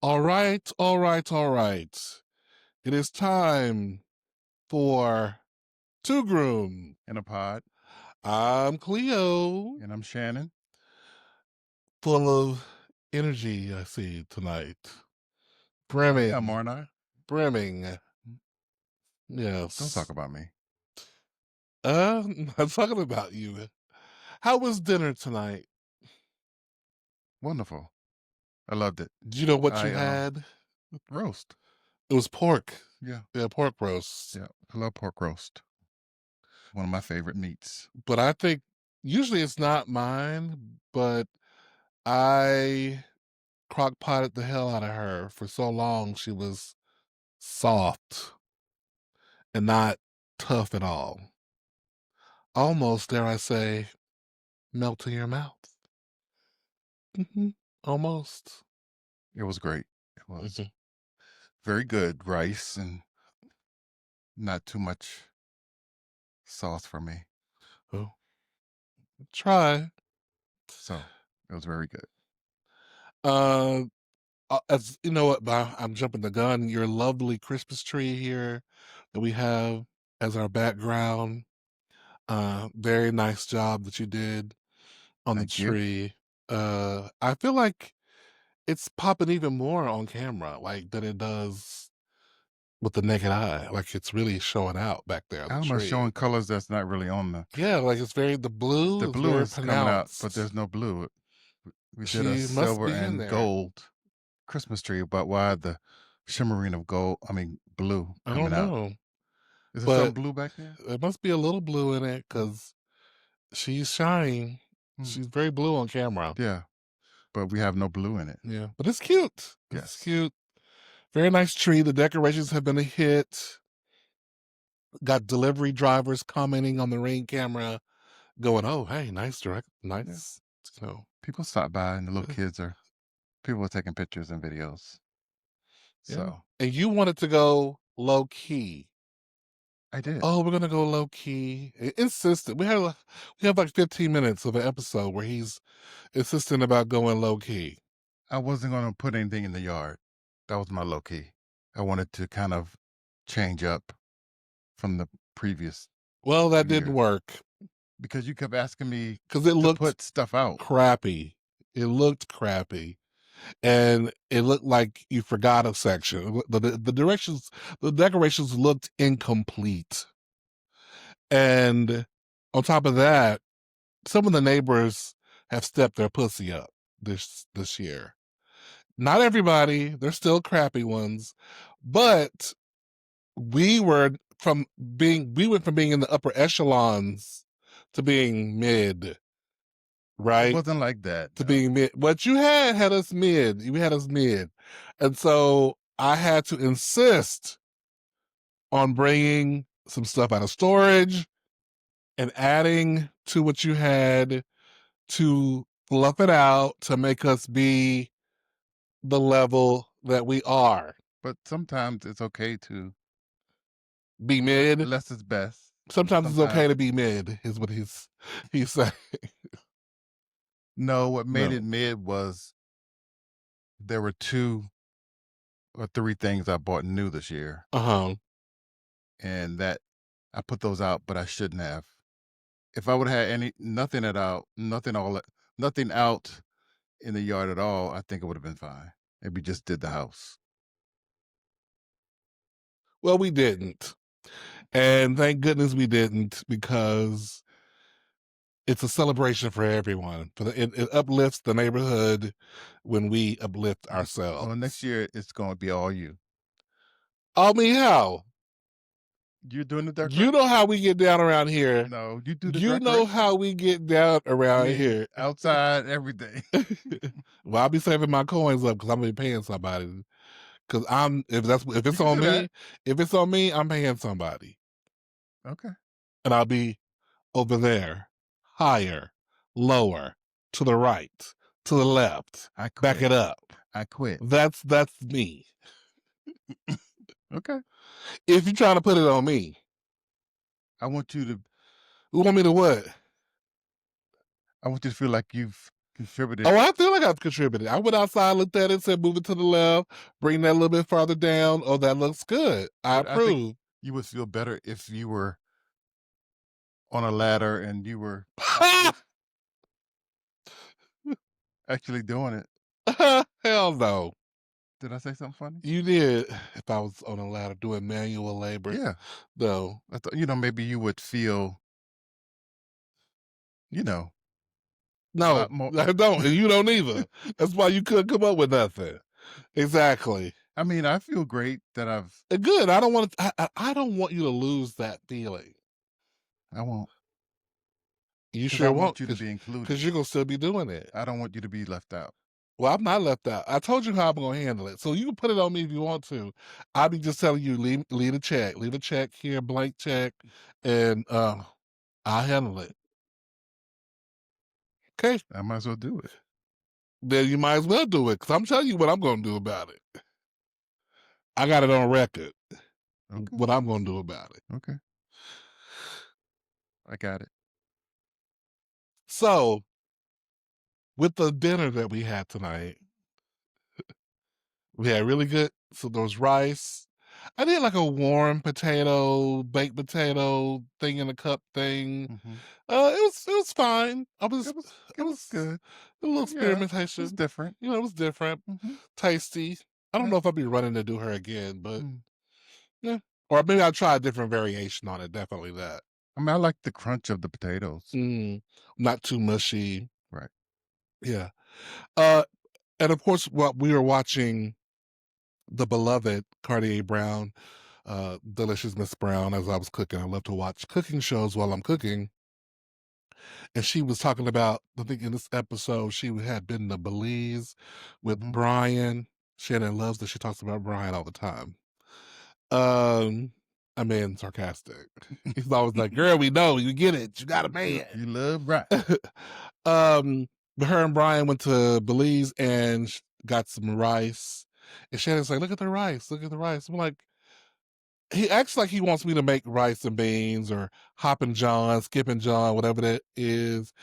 All right, all right, all right. It is time for Two Groom. In a pod, I'm Cleo, and I'm Shannon. full of energy, I see tonight. I am, Brimming, aren't I? brimming. Don't talk Yes. about me. I'm talking about you. How was dinner tonight? Wonderful. I loved it. Do you know what you I had? roast. It was pork. Yeah, Yeah, pork roast. yeah. I love pork roast. One of my favorite meats. But I think usually it's not mine, but I crock potted the hell out of her. For so long, she was soft and not tough at all. Almost, dare I say, melt in your mouth. Almost. It was great. It was Mhm. very good. Rice and not too much sauce for me. Oh, try. So it was very good. Uh, as you know what, I'm jumping the gun. Your lovely Christmas tree here that we have as our background. Very nice job that you did on the Thank you. tree. I feel like it's popping even more on camera, like, than it does with the naked eye. Like, it's really showing out back there on I the don't know, tree. showing colors that's not really on Yeah, like, it's the the blue is blue very is coming out, but pronounced. there's no blue. We did a She must silver be in and there. gold Christmas tree, but why the shimmering of blue I coming don't out? know, Is there something but blue back there? there must be a little blue in it Mm, because she's shining. mm. She's very blue on camera. Yeah, but we have no blue in it. Yeah, but it's cute. It's Yes. cute. Very nice tree. The decorations have been a hit. Got delivery drivers commenting on the Ring camera, going, "Oh, hey, Yeah. nice." You know, People stop by and the little uh, kids are people are taking pictures and videos. yeah. So And you wanted to go low key. I did. Oh, we're gonna go low key. Insistent. We have like 15 minutes of an episode where he's insistent about going low key. I wasn't gonna put anything in the yard. That was my low key. I wanted to kind of change up from the previous Well, that few didn't years work because you kept asking me because it to looked put stuff out. crappy. It looked crappy. And it looked like you forgot a section. The decorations looked incomplete. And on top of that, some of the neighbors have stepped their pussy up this year. Not everybody, there's still crappy ones, but we were we went from being in the upper echelons to being mid, It right? wasn't like that, To no. being mid. What you had us mid. You had us mid. And so I had to insist on bringing some stuff out of storage and adding to what you had to fluff it out to make us be the level that we are. But sometimes it's okay to Be mid. less is best. Sometimes it's okay Sometimes to be mid, is what he's saying. no, what made No. it mid was there were 2 or 3 things I bought new this year, Uh-huh. and that I put those out, but I shouldn't have. If I would have had nothing out in the yard at all, I think it would have been fine. Maybe just did the house. Well, we didn't. And thank goodness we didn't because it's a celebration for everyone. It uplifts the neighborhood when we uplift Well, next ourselves. year it's gonna be all you. I mean, how? You're doing the You know decorations? how we get down around here. No, you do the You know how decorations. we get down I around mean, here. outside, everything. Well, I'll be saving my coins up because I'm gonna be paying somebody. Because if You it's can on do that. me, if it's on me, I'm paying somebody, Okay. and I'll be over there, higher, lower, to the right, to the left, I back quit. it up. I quit. That's me. Okay. If you're trying to put it on me, I want you to you want me to what? I want you to feel like you've contributed. Oh, I feel like I've contributed. I went outside, looked at it, said, "Move it to the left, bring that a little bit farther down." Oh, that looks good. I But I think approve. you would feel better if you were on a ladder and you were actually doing it. Hell no. Did I say something funny? You did. If I was on a ladder doing manual labor, Yeah. no. I thought, maybe you would feel, you know, a No, lot more. I don't, and you don't either. That's why you couldn't come up with nothing. Exactly. I mean, I feel great that Good. I don't want to. I don't want you to lose that feeling. I won't, You because I sure won't, want you to be included. because you're gonna still be doing it. I don't want you to be left out. Well, I'm not left out. I told you how I'm gonna handle it, so you can put it on me if you want to. I'll be just telling you, leave a check here, blank check, and I'll handle it. Okay, I might as well do it. then you might as well do it, because I'm telling you what I'm gonna do about it. I got it on record. Okay. What I'm gonna do about it. Okay. I got it. So, with the dinner that we had tonight, we had really good. So there was rice. I did like a warm potato, baked potato thing in a cup thing. Hmm. It was fine. I It was was good. a little Yeah. It was experimentation. different. It was different, Hmm. tasty. I don't Yeah. know if I'll be running to do her again, but Mm. yeah. Or maybe I'll try a different variation on it. Definitely that. I mean, I like the crunch of the potatoes. Mm, not too mushy. Right. Yeah. Uh, and of course, what we were watching the beloved Cartier Brown, Delicious Miss Brown, as I was cooking. I love to watch cooking shows while I'm cooking. And she was talking about, I think in this episode, she had been to Belize with Hmm. Brian. Shannon loves that she talks about Brian all the time. Um, I mean, sarcastic. He's always like, "Girl, we know you get it. You got a man." You love right. um, but her and Brian went to Belize and got some rice. And Shannon's like, "Look at the rice. Look at the rice." I'm like, he acts like he wants me to make rice and beans or hoppin' John, skipping John, whatever that is.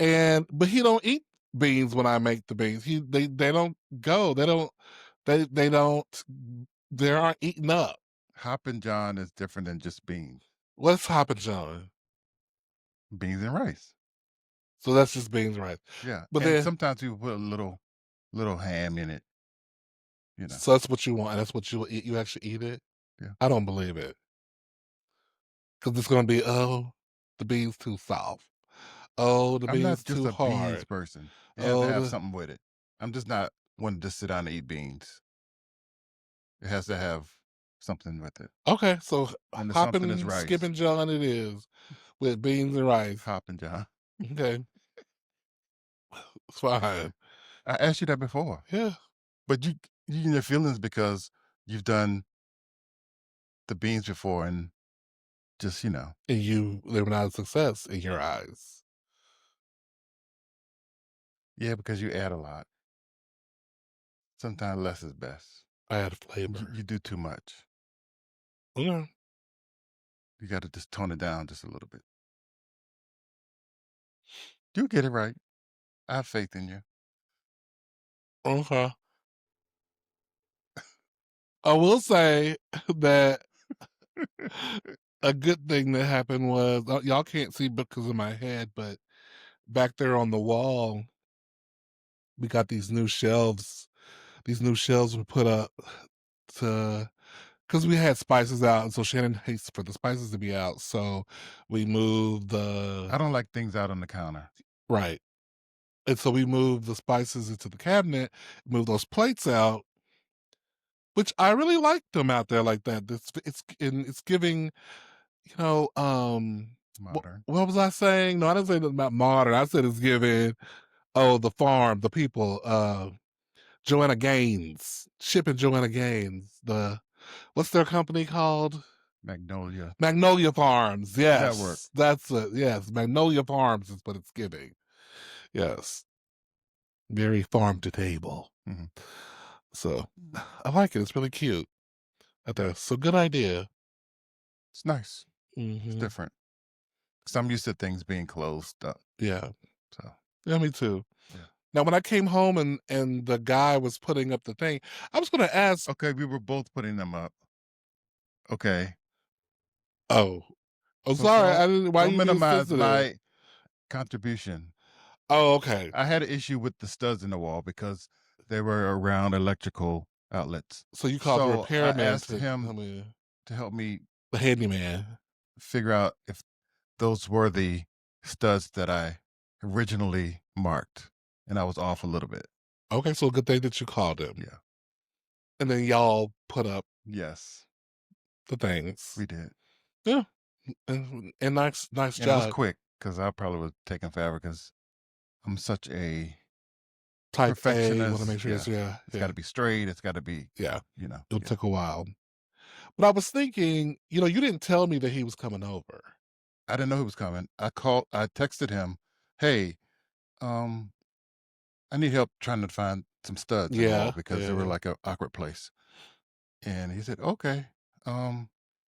And but he don't eat beans when I make the beans. They don't go. They don't they aren't eaten up. Hoppin' John is different than just beans. What's hoppin' John? Beans and rice. So that's just beans, right? Yeah. But And then sometimes people put a little ham in it, you know. so that's what you want, and that's what you will eat. You actually eat it? Yeah. I don't believe it. Because it's gonna be, oh, the beans too soft. Oh, the I'm not beans just too a beans hard. person. It has to Oh, have the something with it. I'm just not one to just sit down and eat beans. It has to have something with it. okay, so And the something is hopping, rice. skipping John it is with beans and rice. Hoppin' John. Okay, it's fine. I asked you that before. Yeah. But you in your feelings because you've done the beans before and just, And they were not a success in your eyes. yeah, because you add a lot. Sometimes less is best. I had You, flavor. you do too much. Yeah. You got to just tone it down just a little bit. You'll get it right. I have faith in you. Okay. I will say that a good thing that happened was y'all can't see because of my head, but back there on the wall, we got these new shelves. These new shelves were put up to because we had spices out, and so Shannon hates for the spices to be out. So we moved I don't like things out on the counter. right. And so we moved the spices into the cabinet, moved those plates out, which I really like them out there like that. It's giving, Modern. what was I saying? No, I didn't say nothing about modern. I said it's giving, oh, the farm, the people, Joanna Gaines, shipping Joanna Gaines. What's their company called? Magnolia. Magnolia Farms. That work. Yes, that's it. Yes, Magnolia Farms is what it's giving. Yes, very farm to table. Hmm. So I like it. It's really cute. Out there. So good idea. It's nice. It's Hmm. different. 'Cause I'm used to things being closed up. Yeah. So, Yeah, me too. yeah. Now, when I came home and the guy was putting up the thing, I was gonna ask. Okay, we were both putting them up. Okay. Oh, oh, So sorry, don't I didn't. Why don't you being minimize sensitive? my contribution. Oh, okay. I had an issue with the studs in the wall because they were around electrical outlets. So you called the So I repairman asked to him come in, to help me the handyman. figure out if those were the studs that I originally marked, and I was off a little bit. Okay, so good thing that you called him, Yeah. and then y'all put up Yes, the things. we did. Yeah, and nice And it was job. quick because I probably was taking forever because I'm such a Type A, you want to perfectionist. make sure it's Yeah. yeah, It's got yeah, to be straight. It's got to be, yeah. It yeah. took a while, but I was thinking, you didn't tell me that he was coming over. I didn't know he was coming. I texted him, hey, um, I need help trying to find some studs in the wall Yeah, because they yeah, were yeah. like a awkward place. And he said, okay,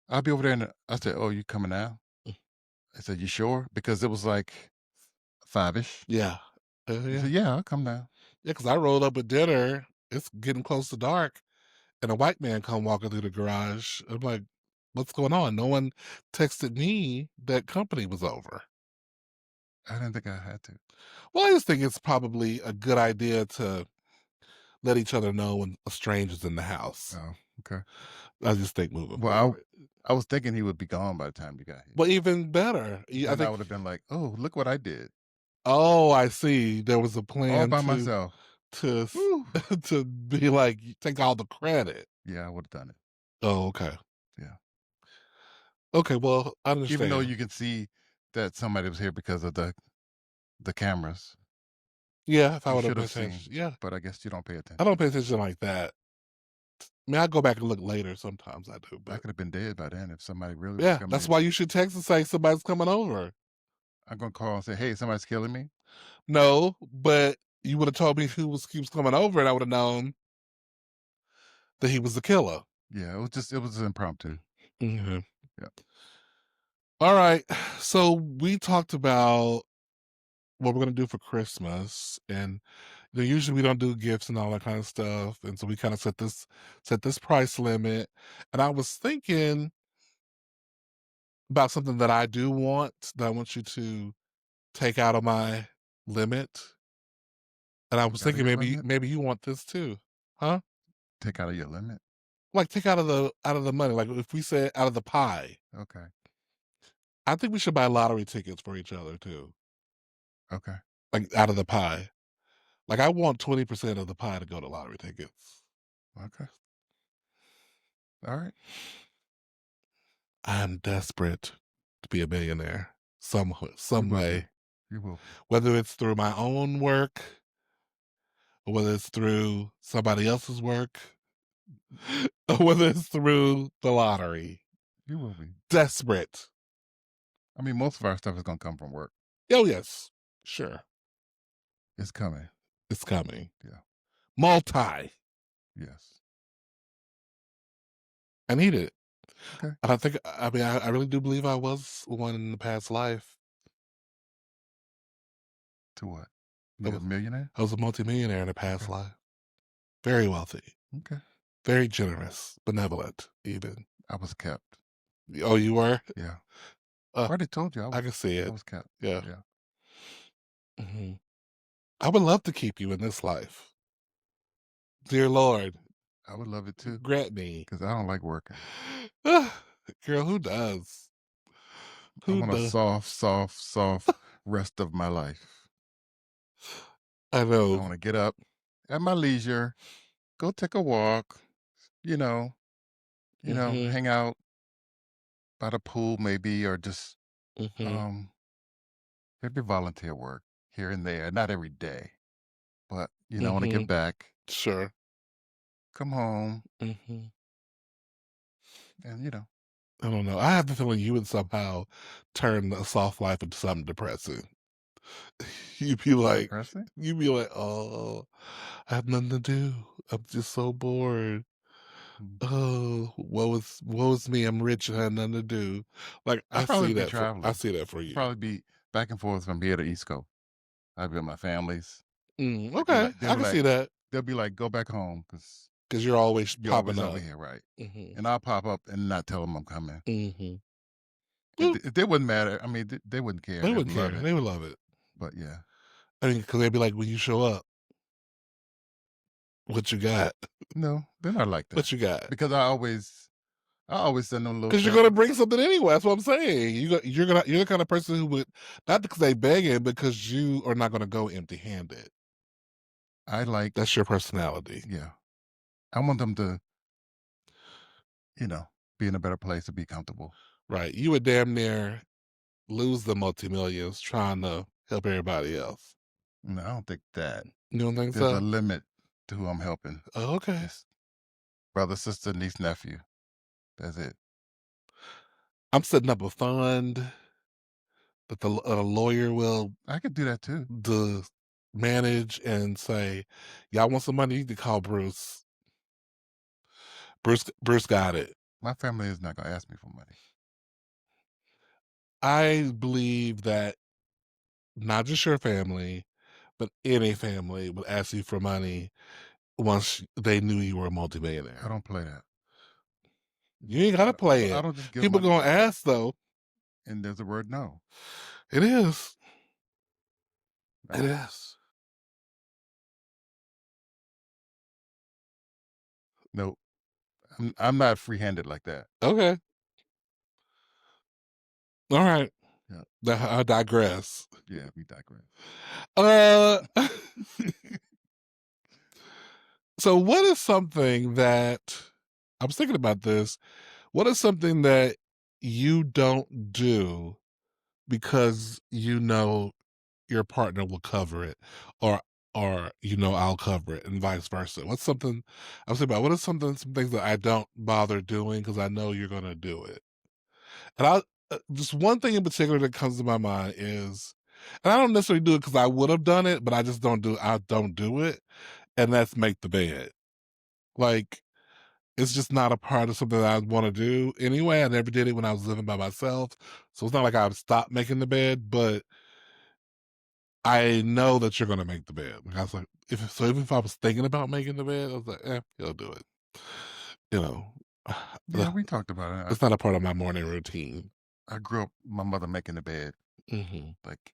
I'll be over there. I said, oh, you coming now? I said, you sure? Because it was like 5-ish. Yeah. He Yeah. said, yeah, I'll come now. Yeah, because I rolled up at dinner. It's getting close to dark, and a white man come walking through the garage. I'm like, "What's going on?" No one texted me that company was over. I didn't think I had to. Well, I just think it's probably a good idea to let each other know when a stranger's in the house. Oh, okay. I just think moving Well, forward. I was thinking he would be gone by the time you got here. Well, even better. I Then I think. would have been like, oh, look what I did Oh, I see. There was a all plan by myself. to Woo. to be like, take all the credit. Yeah, I would have done it. Oh, okay. Yeah. Okay, well, I Even though understand. you can see that somebody was here because of the cameras. Yeah, if I You would have should paid have seen, attention. Yeah, but I guess you don't pay I don't attention. pay attention like that. I mean, I go back and look later sometimes I do, I but could have been dead by then if somebody really was yeah, coming that's in. why you should text and say somebody's coming over. I'm gonna call and say, "Hey, somebody's killing me." No, but you would have told me he was coming over, and I would have known that he was the killer. Yeah, it was impromptu. Mhm. Yeah. All right. So we talked about what we're gonna do for Christmas, and usually we don't do gifts and all that kind of stuff, and so we kind of set this price limit. And I was thinking about something that I do want that I want you to take out of my limit. And I was Out of thinking your maybe limit? maybe you want this too. Huh? Take out of your limit? Like take out of the money. Like if we say out of the pie. Okay. I think we should buy lottery tickets for each other too. Okay. Like out of the pie. Like I want 20% of the pie to go to lottery tickets. Okay. All right. I'm desperate to be a millionaire You some will be. way. You will be. Whether it's through my own work or whether it's through somebody else's work or whether it's through the lottery. You will be. Desperate. I mean, most of our stuff is gonna come from work. Oh yes. Sure. It's coming. It's coming. Yeah. Multi. Yes. I need it. Okay. And I really do believe I was one in the past life. To what? I Be a was millionaire? I was a multimillionaire in a past Okay. life. Very wealthy, Okay. very generous, benevolent, even. I was kept. Oh, you were? Yeah. Uh, I already told you I can see I it. was kept. Yeah. Yeah. Mhm. I would love to keep you in this life. Dear Lord, I would love it too grant me. because I don't like working. Girl, who does? I Who want a does? soft, soft, soft rest of my life. I I know. want to get up at my leisure, go take a walk, you know, Mhm, hang out by the pool maybe, or just mhm, um maybe volunteer work here and there. Not every day, but I want to get mhm. back, Sure. come home, Mhm. and I don't know. I have the feeling you would somehow turn a soft life into something depressing. You'd be like depressing. you'd be like, "Oh, I have nothing to do. I'm just so bored. Mm. Oh, woe is me. I'm rich and I have nothing to do." Like, I'd probably be I traveling. see that for I'd you. probably be back and forth from here to East Coast. I'd be with my families. Like be Okay, like they'll I be can like see that they'll be like, "Go back home because 'cause you're always you're popping always over up. here, right?" Mhm, And I'll pop up and not tell them I'm coming. mhm. And Well, they wouldn't matter. I mean, they wouldn't care. they They'd wouldn't love care, it. they would love it. But yeah, I mean, because 'cause they'd be like, "When you show up, what you got? no, they're not like that What you got?" because I always send them a little Because 'Cause you're gonna something. bring something anyway, that's what I'm saying. You're the kind of person who would not because they begging, because you are not gonna go empty-handed. I like, That's your personality, yeah, I want them to, you know, be in a better place to be comfortable. right? You would damn near lose the multi-millions trying to help everybody else. No, I don't think that. You don't think There's a so? limit to who I'm helping. Oh, okay. Just brother, sister, niece, nephew. That's it. I'm setting up a fund that a lawyer will I could do that too. the manage and say, "Y'all want some money? You can call Bruce. Bruce got it." My family is not gonna ask me for money. I believe that not just your family, but any family would ask you for money once they knew you were a I multimillionaire. don't play that. You ain't gotta play I it. don't just give People money gonna ask though. and there's a word no. It is. It No. is. Nope. I'm not free handed like that. Okay. All right. Yeah. I digress. Yeah, we digress. Uh, so what is something that I was thinking about this? What is something that you don't do because you know your partner will cover it, or I'll cover it, and vice versa? What's something I was thinking about? What is some things that I don't bother doing because I know you're going to do it? And I just one thing in particular that comes to my mind is, and I don't necessarily do it because I would have done it, but I just don't do. I don't do it, and that's make the bed. Like it's just not a part of something that I want to do anyway. I never did it when I was living by myself, so it's not like I've stopped making the bed, but I know that you're gonna make the bed. Like I was like, even if I was thinking about making the bed, I was like, he'll do it. You know, Yeah, we talked about it. it's not a part of my morning routine. I grew up my mother making the bed. Hmm. Like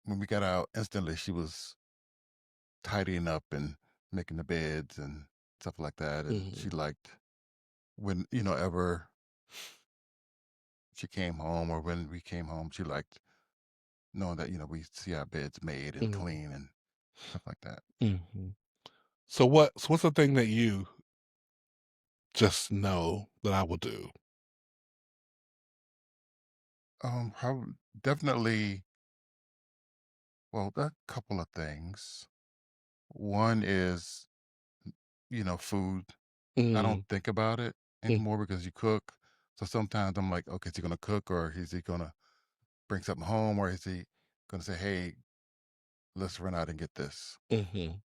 when we got out, instantly she was tidying up and making the beds and stuff like that. And she Hmm. liked when, ever she came home or when we came home, she liked knowing that, we see our beds made and Hmm. clean and stuff like that. Hmm. So what's the thing that you just know that I will do? Probably, definitely, well, a couple of things. One is, food. I don't Mm, think about it mm, anymore because you cook. So sometimes I'm like, okay, is he gonna cook or is he gonna bring something home or is he gonna say, hey, let's run out and get this? mhm,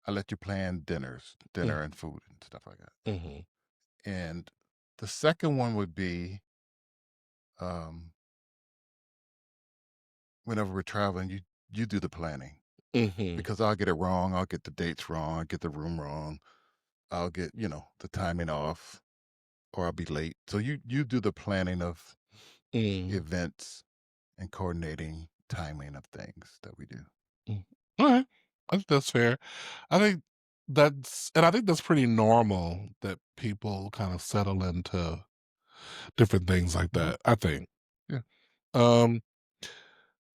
I let you plan mm, dinner and food and stuff like that. mhm, And the second one would be um, whenever we're traveling, you do the planning mhm, because I'll get it wrong. I'll get the dates wrong. I'll get the room wrong. I'll get the timing off, or I'll be late. So you do the planning of mm, events and coordinating timing of things that we do. mm. Alright, I think that's fair. I think that's pretty normal that people kinda settle into different things like Hmm. that, I think. Yeah. Um,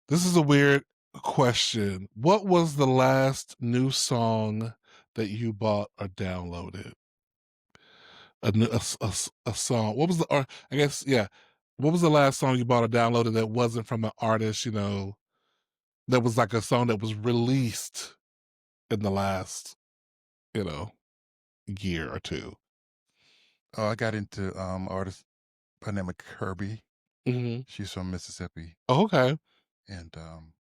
this is a weird question. What was the last new song that you bought or downloaded? A song. What was the or I guess, yeah. What was the last song you bought or downloaded that wasn't from an artist, that was like a song that was released in the last, you know, year or 2? Oh, I got into artist by the name of Kirby. Mhm. She's from Mississippi, Oh, okay. and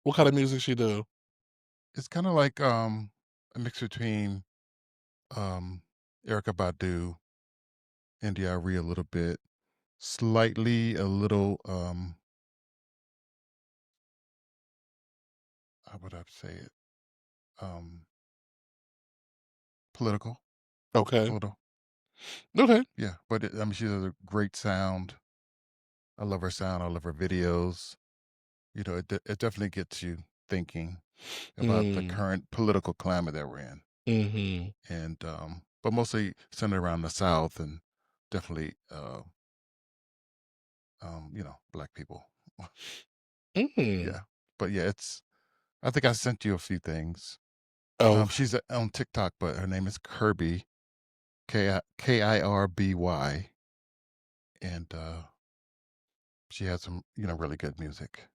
What kind of music she do? it's kind of like a mix between um Erica Badu, NDRE a little bit, slightly a little how would I say it? um, political, Okay. political. Okay. Yeah, but I mean, she has a great sound. I love her sound. I love her videos. It definitely gets you thinking about the Mm. current political climate that we're in, Mhm. and but mostly centered around the South and definitely, black people. Mm. Yeah, but yeah, it's. I think I sent you a few things. Oh, She's on TikTok, but her name is Kirby, Kirby, and she has some really good music.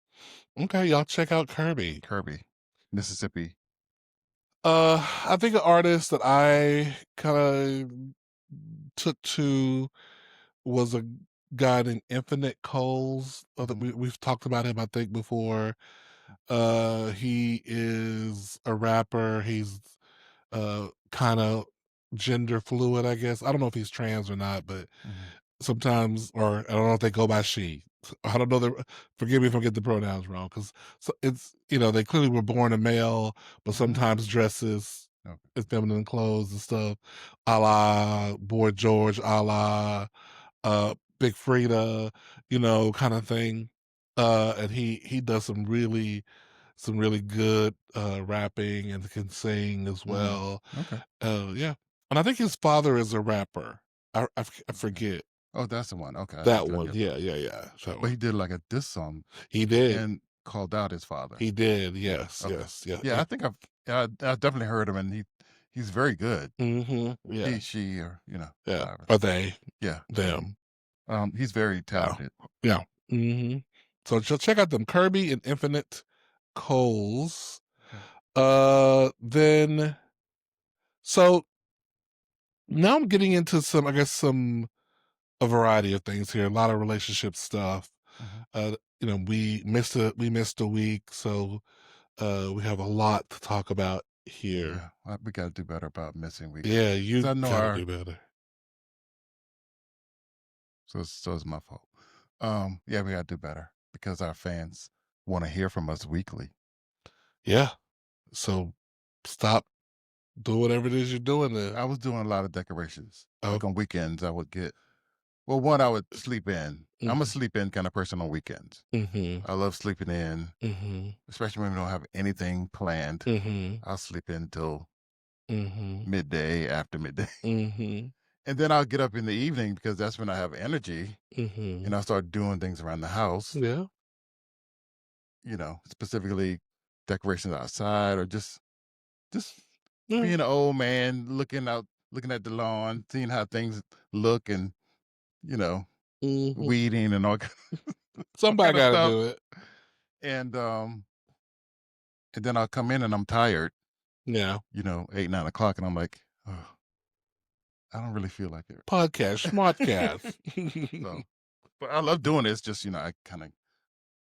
okay, y'all check out Kirby. Kirby, Mississippi. I think an artist that I kinda took to was a guy named Infinite Coles. That Hmm. we've talked about him, I think, before. He is a rapper. He's kind of gender fluid, I guess. I don't know if he's trans or not, but Hmm. sometimes, or I don't know if they go by she. I don't know. Forgive me if I get the pronouns wrong, because so it's they clearly were born a male, but Hmm. sometimes dresses Okay. in feminine clothes and stuff, a la Boy George, a la Big Frida, kind of thing. And he does some really good rapping and can sing as Hmm. well. Okay. Yeah, and I think his father is a rapper. I Okay. forget Oh, that's the one. Okay, I that thought one. you. Yeah, yeah, yeah. But So he did like a diss song he did. and called out his father. He did. Yeah. Yes, Okay. yes, yeah. Yeah, I think I've definitely heard him, and he's very good. Yeah, He, she, or yeah. however. Are they Yeah. them? He's very Yeah, talented. yeah. hmm So check out them Kirby and Infinite Coles. Okay. Then so now I'm getting into some, I guess, a variety of things here. A lot of relationship stuff. Hmm. We missed a week, so we have a lot to talk about here. Yeah, we got to do better about missing weeks. Yeah, Cause you I know gotta do better. so it's my fault. Yeah, we got to do better because our fans want to hear from us weekly. Yeah. So stop doing whatever it is you're doing there. I was doing a lot of decorations. Oh. Like on weekends, I would get, well, one, I would sleep in. I'm a Mhm. sleep in kind of person on weekends. Mhm. I love sleeping in, Mhm. especially when we don't have anything planned. Mhm. I'll sleep in till Mhm. midday, after midday. Mhm. And then I'll get up in the evening because that's when I have energy and Mhm. I'll start doing things around the house, Yeah. specifically decorations outside or just Yeah. being an old man looking at the lawn, seeing how things look and, you know, Mhm. weeding and all Somebody kind of gotta stuff. do it. And then I'll come in and I'm tired, Yeah. 8, 9 o'clock, and I'm like, oh, I don't really feel like Podcast, it. schmodcast. So, but I love doing this. Just I kind of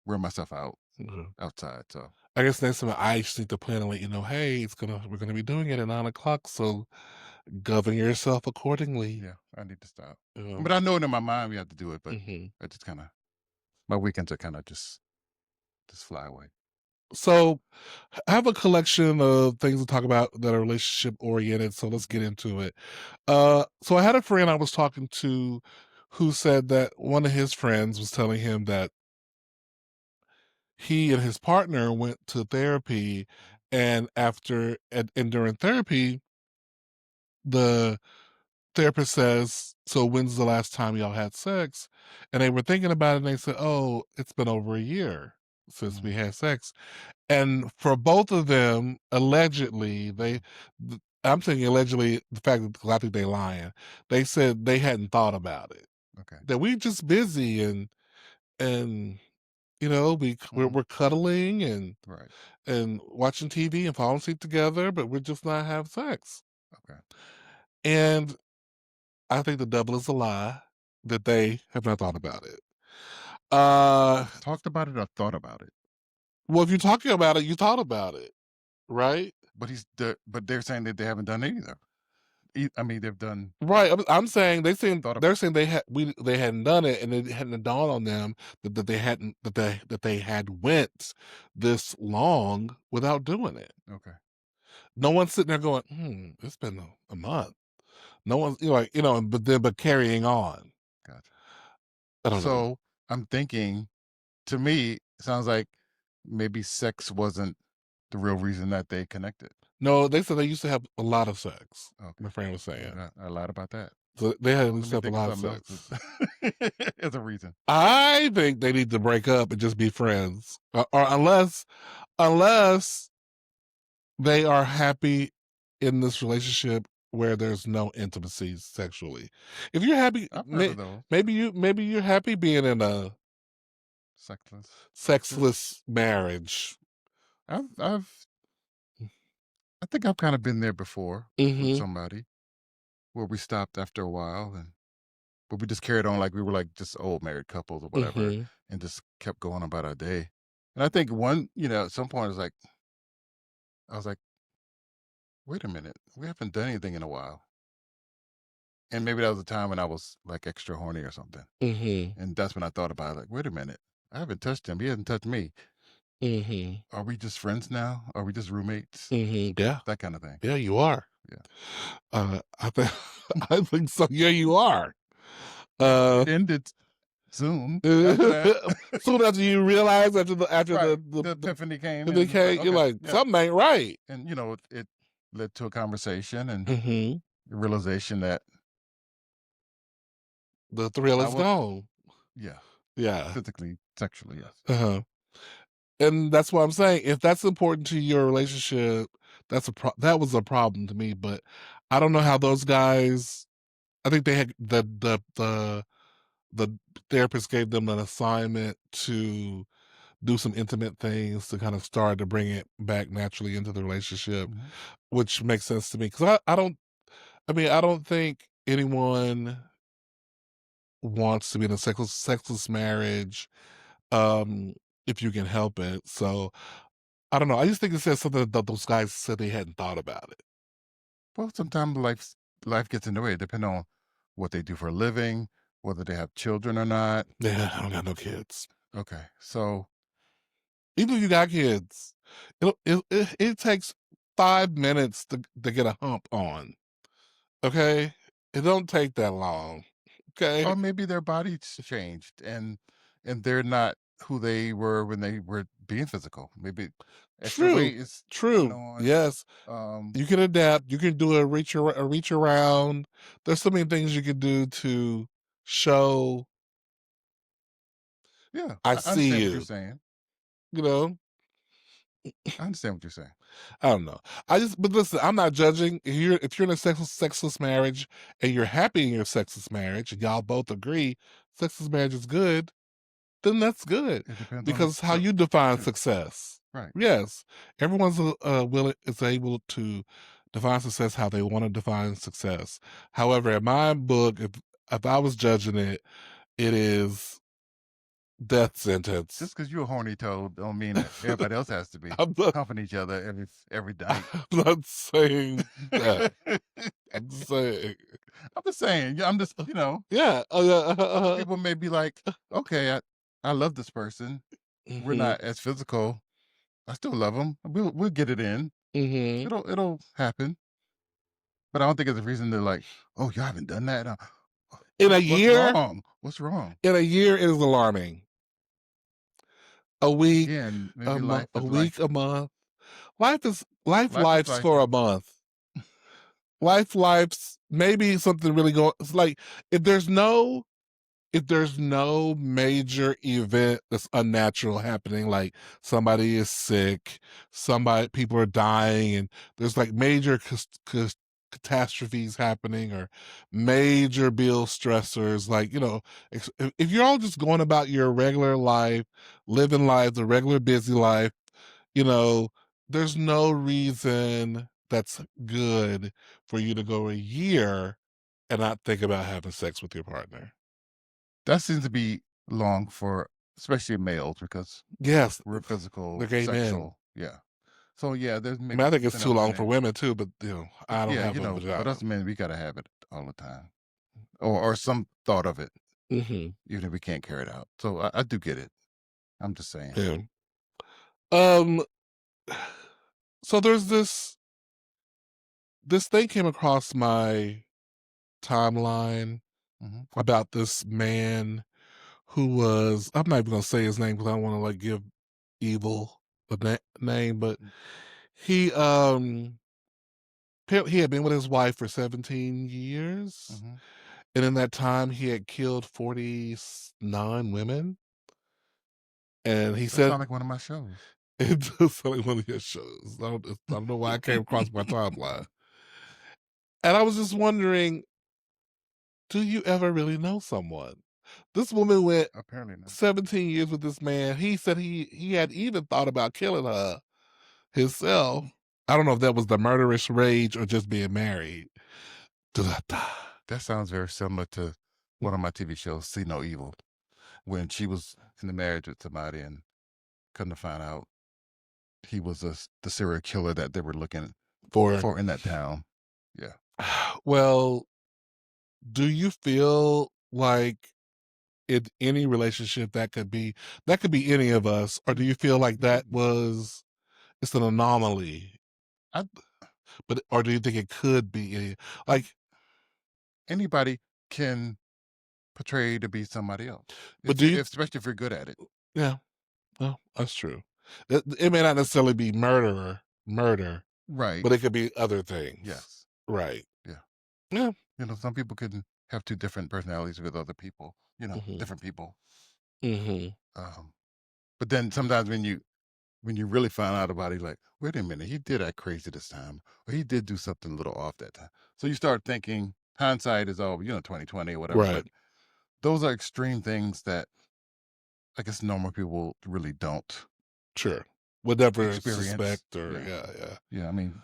wear myself out Mhm. outside. So I guess next time I just need to plan and let you know, hey, we're gonna be doing it at 9 o'clock, so govern yourself accordingly. yeah, I need to stop. Um, But I know it in my mind we have to do it. But mhm. I just kind of my weekends are kind of just fly away. So I have a collection of things to talk about that are relationship oriented, so let's Hmm. get into it. So I had a friend I was talking to who said that one of his friends was telling him that he and his partner went to therapy, and during therapy, the therapist says, "So when's the last time y'all had sex?" And they were thinking about it, and they said, "Oh, it's been over a year since we Hmm. had sex." And for both of them, allegedly, Hmm. I'm saying allegedly, the fact that 'cause I think they lying. They said they hadn't thought about it. Okay. That we just busy and Hmm. we're cuddling Right. and watching TV and falling asleep together, but we're just not having sex. Okay. And I think the devil is a lie that they have not thought about it. Talked about it or thought about it. Well, if you're talking about it, you thought about it, right? But they're saying that they haven't done it either. I mean, they've done Right. I'm saying thought they're about. saying they hadn't done it, and it hadn't dawned on them that they hadn't that they had went this long without doing it. Okay. No one's sitting there going, it's been a month. No one's but carrying on. Gotcha. I don't know. So I'm thinking, to me, it sounds like maybe sex wasn't the real reason that they connected. No, they said they used to have a lot of sex. Okay. My friend was Maybe saying. I lied about that. So they had Let used to me have a think of lot of something else sex. as a reason. I think they need to break up and just be friends. Or unless they are happy in this relationship where there's no intimacy sexually. If you're happy, I've heard of those. maybe you're happy being in a Sexless. Just sexless marriage. I've I think I've kind of been there before with Mhm. somebody where we stopped after a while, and but we just carried on like we were like just old married couples or whatever, Mhm. and just kept going about our day. And I think one, at some point, I was like, wait a minute, we haven't done anything in a while. And maybe that was a time when I was like extra horny or something. Mhm. And that's when I thought about it, like, wait a minute, I haven't touched him. He hasn't touched me. Mhm. Are we just friends now? Are we just roommates? Mhm. Yeah. That kind of thing. Yeah, you are. Yeah. I think I think so. Yeah, you are. Well, Uh it ended soon after that. soon after you realize after Right. the, The the epiphany came the and it's like, decay, you're okay, like, yeah. something ain't right. And it led to a conversation and Mhm. the realization that The thrill I is was, gone. yeah, Yeah. physically, sexually, yes. Uh-huh. And that's what I'm saying. If that's important to your relationship, that was a problem to me. But I don't know how those guys. I think they had the therapist gave them an assignment to do some intimate things to kind of start to bring it back naturally into the relationship, Hmm. which makes sense to me because I don't. I mean, I don't think anyone wants to be in a sexless marriage if you can help it. So I don't know. I just think it says something that those guys said they hadn't thought about it. Well, sometimes life gets in the way, depending on what they do for a living, whether they have children or not. Yeah, I don't got no kids. Okay, so Even if you got kids, it takes 5 minutes to get a hump on. Okay, it don't take that long. Okay, or maybe their bodies changed and they're not who they were when they were being physical. Maybe extra true, weight is putting true. on. Yes, Um, you can adapt. You can do a reach around. There's so many things you can do to show yeah, I I see understand what you're you. saying. You know, I understand what you're saying. I don't know. But listen, I'm not judging. If you're in a sexless marriage and you're happy in your sexless marriage and y'all both agree sexless marriage is good, then that's good It depends on because how the you define two. success. Right. Yes, everyone's willing is able to define success how they want to define success. However, in my book, if I was judging it, it is death sentence. Just because you're a horny toad don't mean that everybody else has to be I'm not. humping each other every night. I'm not saying that. I'm I'm just saying. just saying. Yeah, I'm just Yeah. other people may be like, okay, I love this person. We're Mhm, not as physical. I still love them. We'll get it in. mhm. It'll happen. But I don't think it's a reason to like, oh, you haven't done that. In a What's year wrong? What's wrong? in a year, it is alarming. A week, Again, maybe life a is week, life. a month. Life Life is lives life. for a month. Life maybe something really going it's like, if there's no if there's no major event that's unnatural happening, like somebody is sick, somebody people are dying, and there's like major catastrophes happening or major bill stressors, like if you're all just going about your regular life, living life, the regular busy life, you know, there's no reason that's good for you to go a year and not think about having sex with your partner. That seems to be long for especially males because Yes, we're the physical, gay men. sexual. Yeah. So yeah, there's I mean, maybe I think it's something too else in long for there. women too, but But I don't yeah, have a but vagina. us men, we gotta have it all the time, or some thought of it, Hmm. even if we can't carry it out. So I do get it. I'm just saying. Yeah. Um. So there's this. this thing came across my timeline Mhm. about this man who was, I'm not even gonna say his name because I don't want to like give evil a name, but Mm, he he had been with his wife for 17 years, mhm. and in that time he had killed 49 women. And he That said sound like one of my shows. it does sound like one of your shows. I don't know why it came across my timeline. And I was just wondering, do you ever really know someone? This woman went Apparently not. 17 years with this man. He said he had even thought about killing her himself. I don't know if that was the murderous rage or just being married. Da-da-da. That sounds very similar to one of my TV shows, See No Evil, when she was in the marriage with somebody and couldn't to find out he was the serial killer that they were looking For for in that town. Yeah. well, do you feel like in any relationship that could be any of us, or do you feel like that was it's an anomaly? I, But or do you think it could be any I like Anybody can portray to be somebody else but if especially if you're good at it. yeah, well, that's true. It may not necessarily be murder, Right. but it could be other things. Yes. Right. Yeah. Yeah. Some people can have two different personalities with other people. Mhm. Different people. Mhm. Um, but then sometimes when you really find out about it, you're like, wait a minute, he did act crazy this time, or he did do something a little off that time. So you start thinking hindsight is all 2020 or whatever. Right. But those are extreme things that I guess normal people really don't Sure. Would never experience. suspect or Yeah, yeah, yeah. yeah. I mean,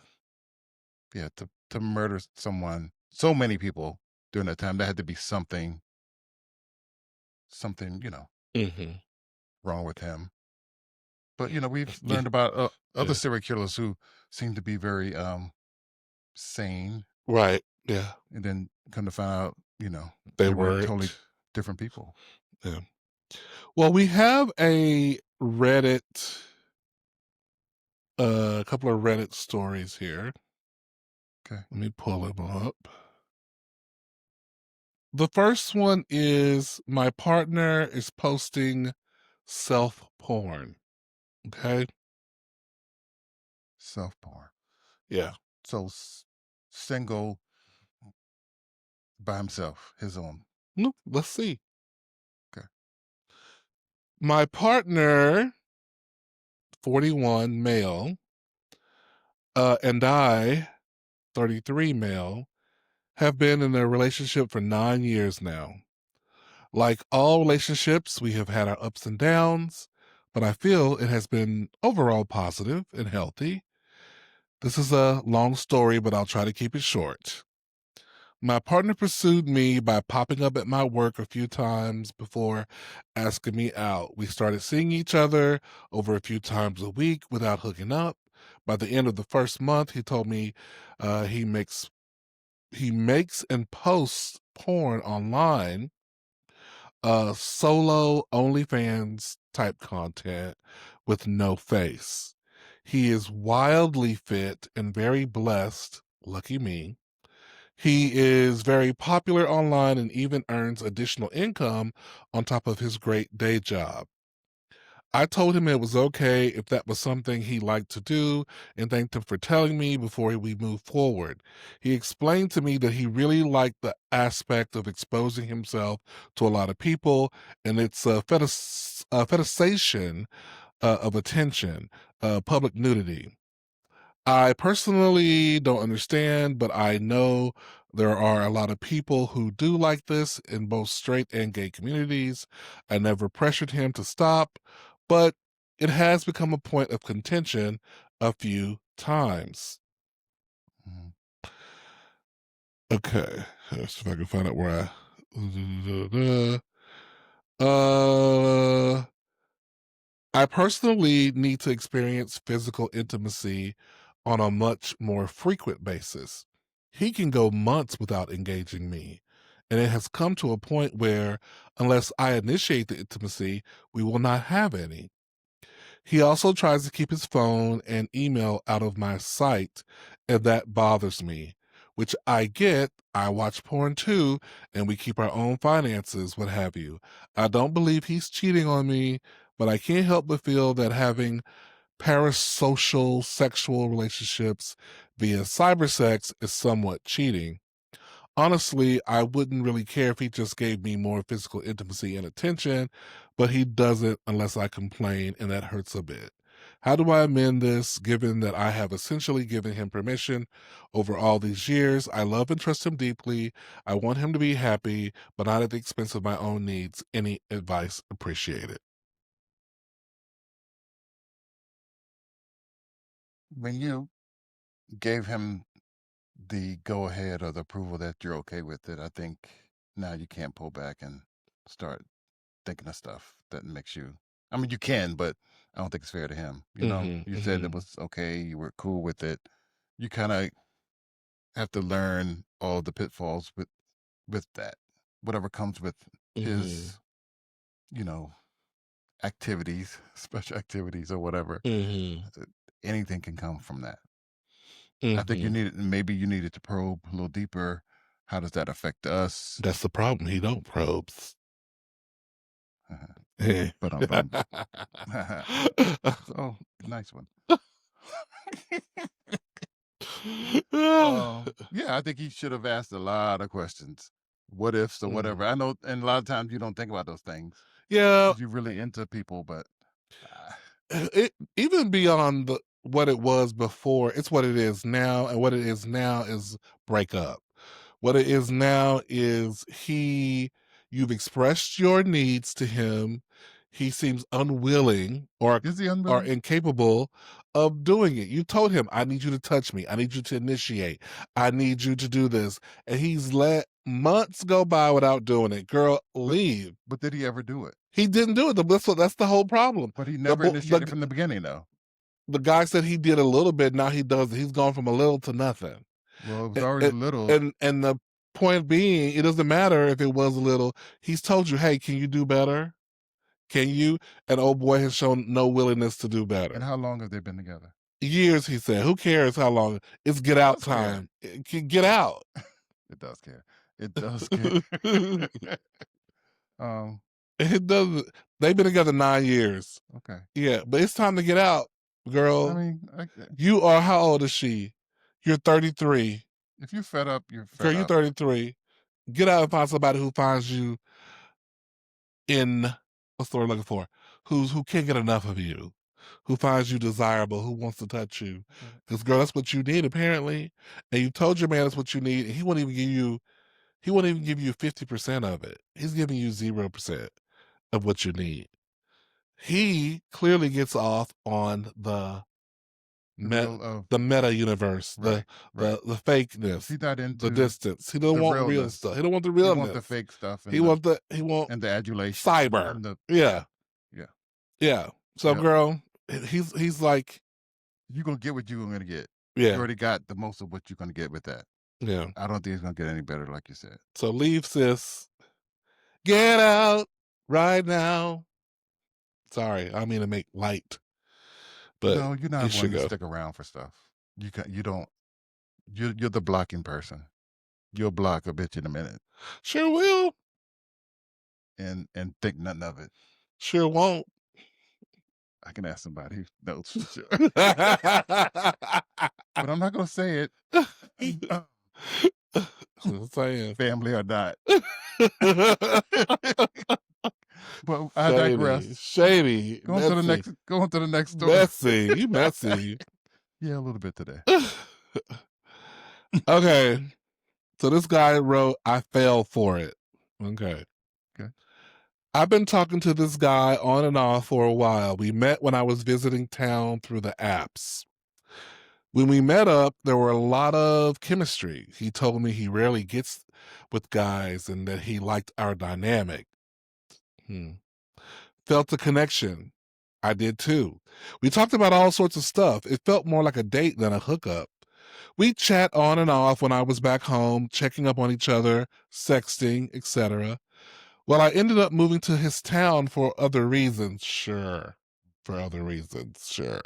yeah, to murder someone, so many people during that time, that had to be something Mhm. wrong with him. But we've Yeah. learned about other Yeah. serial killers who seem to be very sane, Right. Yeah. and then come to find out, They they were totally weren't. different people. Yeah. Well, we have a Reddit a couple of Reddit stories here. Okay. Let me pull them up. The first one is my partner is posting self porn. Okay. Self porn. Yeah. So single by himself, his own. No, let's see. Okay. My partner, 41 male, and I, 33 male, have been in a relationship for 9 years now. Like all relationships, we have had our ups and downs, but I feel it has been overall positive and healthy. This is a long story, but I'll try to keep it short. My partner pursued me by popping up at my work a few times before asking me out. We started seeing each other over a few times a week without hooking up. By the end of the first month, he told me he makes and posts porn online, solo OnlyFans type content with no face. He is wildly fit and very blessed. Lucky me. He is very popular online and even earns additional income on top of his great day job. I told him it was okay if that was something he liked to do and thanked him for telling me before we moved forward. He explained to me that he really liked the aspect of exposing himself to a lot of people and it's a fetishization of attention, public nudity. I personally don't understand, but I know there are a lot of people who do like this in both straight and gay communities. I never pressured him to stop, but it has become a point of contention a few times. Mhm. Okay, let's see if I can find out where Uh, I personally need to experience physical intimacy on a much more frequent basis. He can go months without engaging me, and it has come to a point where, unless I initiate the intimacy, we will not have any. He also tries to keep his phone and email out of my sight, and that bothers me, which I get. I watch porn too, and we keep our own finances, what have you. I don't believe he's cheating on me, but I can't help but feel that having parasocial sexual relationships via cybersex is somewhat cheating. Honestly, I wouldn't really care if he just gave me more physical intimacy and attention, but he doesn't unless I complain, and that hurts a bit. How do I amend this, given that I have essentially given him permission over all these years? I love and trust him deeply. I want him to be happy, but not at the expense of my own needs. Any advice appreciated? When you gave him the go ahead or the approval that you're okay with it, I think now you can't pull back and start thinking of stuff that makes you. I mean, you can, but I don't think it's fair to him. Mm-hmm, You said it mm-hmm, was okay, you were cool with it. You kind of have to learn all the pitfalls with that, whatever comes with mm-hmm, his, you know, activities, special activities or whatever. mm-hmm, uh, Anything can come from that. I think mm-hmm. maybe you needed to probe a little deeper. How does that affect us? That's the problem. He don't probes. But oh, nice one. Yeah, I think he should have asked a lot of questions, what ifs or whatever. Mhm. I know, and a lot of times you don't think about those things Yeah, because you're really into people, but uh, it even beyond what it was before, it's what it is now, and what it is now is break up. What it is now is you've expressed your needs to him. He seems unwilling is he or unwilling? incapable of doing it. You told him, I need you to touch me. I need you to initiate. I need you to do this. And he's let months go by without doing it. Girl, But leave. did he ever do it? He didn't do it. That's the whole problem. But he The never bo- initiated the from the beginning, though. the guy said he did a little bit. Now he does. He's gone from a little to nothing. Well, it was And already little, and the point being, it doesn't matter if it was a little. He's told you, hey, can you do better? Can you? And old boy has shown no willingness to do and better. how long have they been together? Years, he said. Who cares how long? It's get It out does care. time. Get out. It does care. It does care. um, It doesn't. They've been together 9 years. okay. Yeah, but it's time to get out, I girl. mean, You are, how old is she? You're 33. if you're fed up, you're Girl, fed you're up. 33. Get out and find somebody who finds you in, what's the word I'm looking for? Who can't get enough of you, who finds you desirable, who wants to touch you. Get it? Because girl, that's what you need apparently. And you told your man that's what you need, and he won't even give you 50% of it. He's giving you 0% of what you need. He clearly gets off on The met real of the meta universe, right, right. the fakeness, He's not the into distance. He don't the want real realness. stuff. He don't want the He want the realness. fake stuff He want the adulation cyber. and the Yeah, yeah. yeah. So, Yep. girl, he's like, You're gonna get what you're gonna get. You yeah, already got the most of what you're gonna get with that. yeah. I don't think it's gonna get any better, like you said. So leave, sis. Get out right now. Sorry, I mean to make light, but No, you're he not one should to go. stick around for stuff. You don't. You're the blocking person. You'll block a bitch in a minute Sure will. and think nothing of it. Sure won't. I can ask somebody who knows for sure, but I'm not gonna say it. Uh, I'm saying. family or not. But I Shady, digress. shady, messy, Go on to the next story. messy. You messy. Yeah, a little bit today. Okay, so this guy wrote, I fell for it. Okay. Okay. I've been talking to this guy on and off for a while. We met when I was visiting town through the apps. When we met up, there were a lot of chemistry. He told me he rarely gets with guys and that he liked our dynamic. Hmm. Felt a connection. I did too. We talked about all sorts of stuff. It felt more like a date than a hookup. We chat on and off when I was back home, checking up on each other, sexting, etc. Well, I ended up moving to his town for other reasons, sure. for other reasons, sure.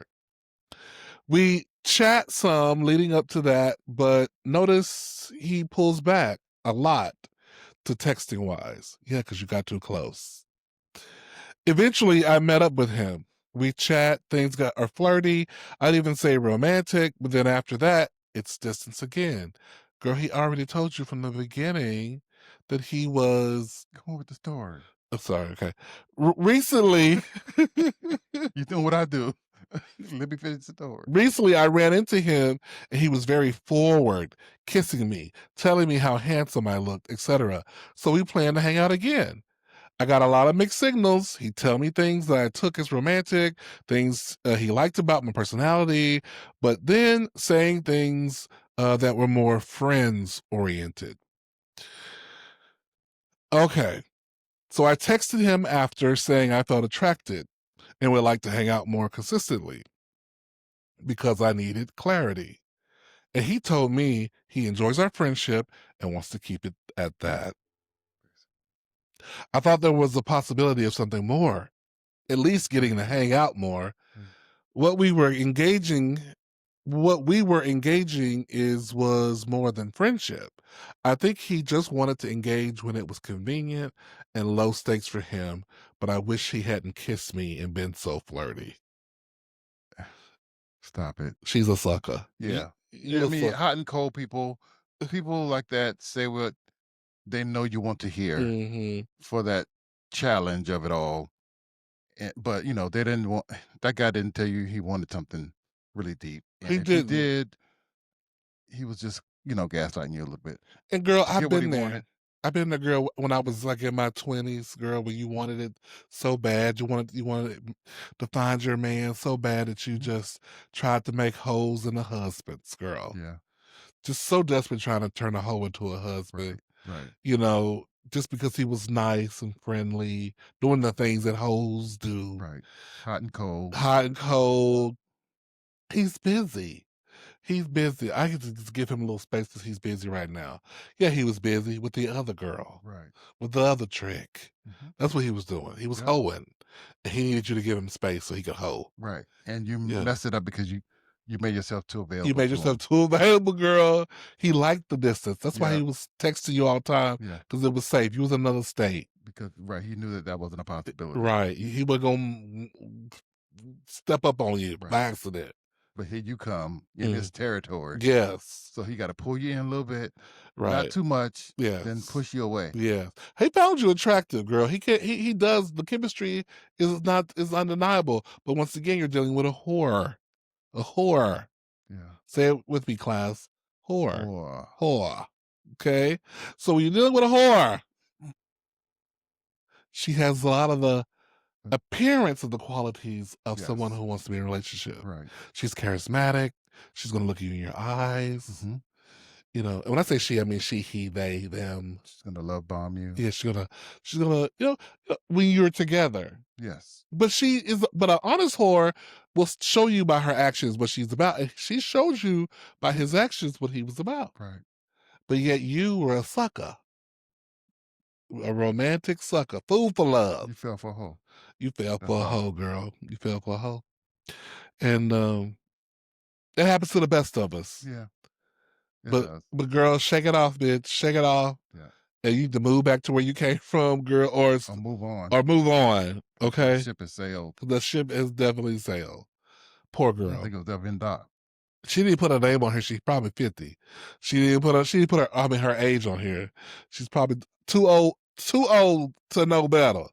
We chat some leading up to that, but notice he pulls back a lot to texting wise. Yeah, because you got too close. Eventually, I met up with him. We chat, things are flirty. I'd even say romantic, but then after that, it's distance again. Girl, he already told you from the beginning that he was. Come on with the story. Oh, sorry, okay. Recently, You doing what I do. Let me finish the story. recently, I ran into him and he was very forward, kissing me, telling me how handsome I looked, etc. So we plan to hang out again. I got a lot of mixed signals. He'd tell me things that I took as romantic, things he liked about my personality, but then saying things that were more friends oriented. Okay, so I texted him after saying I felt attracted and would like to hang out more consistently because I needed clarity. And he told me he enjoys our friendship and wants to keep it at that. I thought there was a possibility of something more, at least getting to hang out more. Mm. What we were engaging is was more than friendship. I think he just wanted to engage when it was convenient and low stakes for him, but I wish he hadn't kissed me and been so flirty. Stop it. She's a sucker. Yeah. You I a mean, sucker. hot and cold people like that say what they know you want to hear Hmm. for that challenge of it all. But they didn't want that guy didn't tell you he wanted something really deep. And He if he didn't. did, he was just, gaslighting you a little bit And girl, to I've get what he been there. wanted. I've been the girl when I Mm, was like in my 20s, girl, when you wanted it so bad. You wanted to find your man so bad that you mhm. just tried to make hoes into husbands, girl. Yeah. Just so desperate trying to turn a hoe into a husband, Right. Right. just because he was nice and friendly, doing the things that hoes do. Right. Hot and cold. Hot and cold. He's busy. He's busy. I get to just give him a little space because he's busy right now. Yeah, he was busy with the other girl, Right. with the other trick. Hmm. That's what he was doing. He was Yep. hoeing. And he needed you to give him space so he could hoe. Right. And you Yeah. messed it up because you made yourself too You available made to yourself him. too available, girl. He liked the distance. That's why Yeah. he was texting you all the time Yeah. because it was safe. You was in another state. Because right, he knew that that wasn't a possibility. Right. He was going to step up on you Right. by accident. But here you come in his Mm. territory. Yes. So he got to pull you in a little bit, not Right. too much, then Yes. push you away. Yeah. He found you attractive, girl. He does the chemistry is undeniable. But once again, you're dealing with a whore. A whore. Yeah. Say it with me, class. Whore. Or Whore. Okay? So when you're dealing with a whore, she has a lot of the appearance of the qualities of someone yes. who wants to be in a relationship. Right. She's charismatic. She's gonna look you in your eyes. Hmm. And when I say she, I mean she, he, they, them. She's gonna love bomb you. Yeah, she's gonna, when you're together. Yes. But an honest whore will show you by her actions what she's about. And she shows you by his actions what he was about. Right. But yet you were a sucker, a romantic sucker, fool for You love. fell for a hoe. You fell That's for a all. hoe, girl. You fell for a hoe. And it happens to the best of us. Yeah. It But does. but girl, shake it off, bitch. Shake it off. Yeah. And you need to move back to where you came from, girl, I'll move on or move on. because the Okay? ship has sailed. The ship has definitely sailed. Poor I don't girl. think it was ever in dock. She didn't put her name on here. She's probably 50. She didn't put her I mean her age on here. She's probably too old to know better.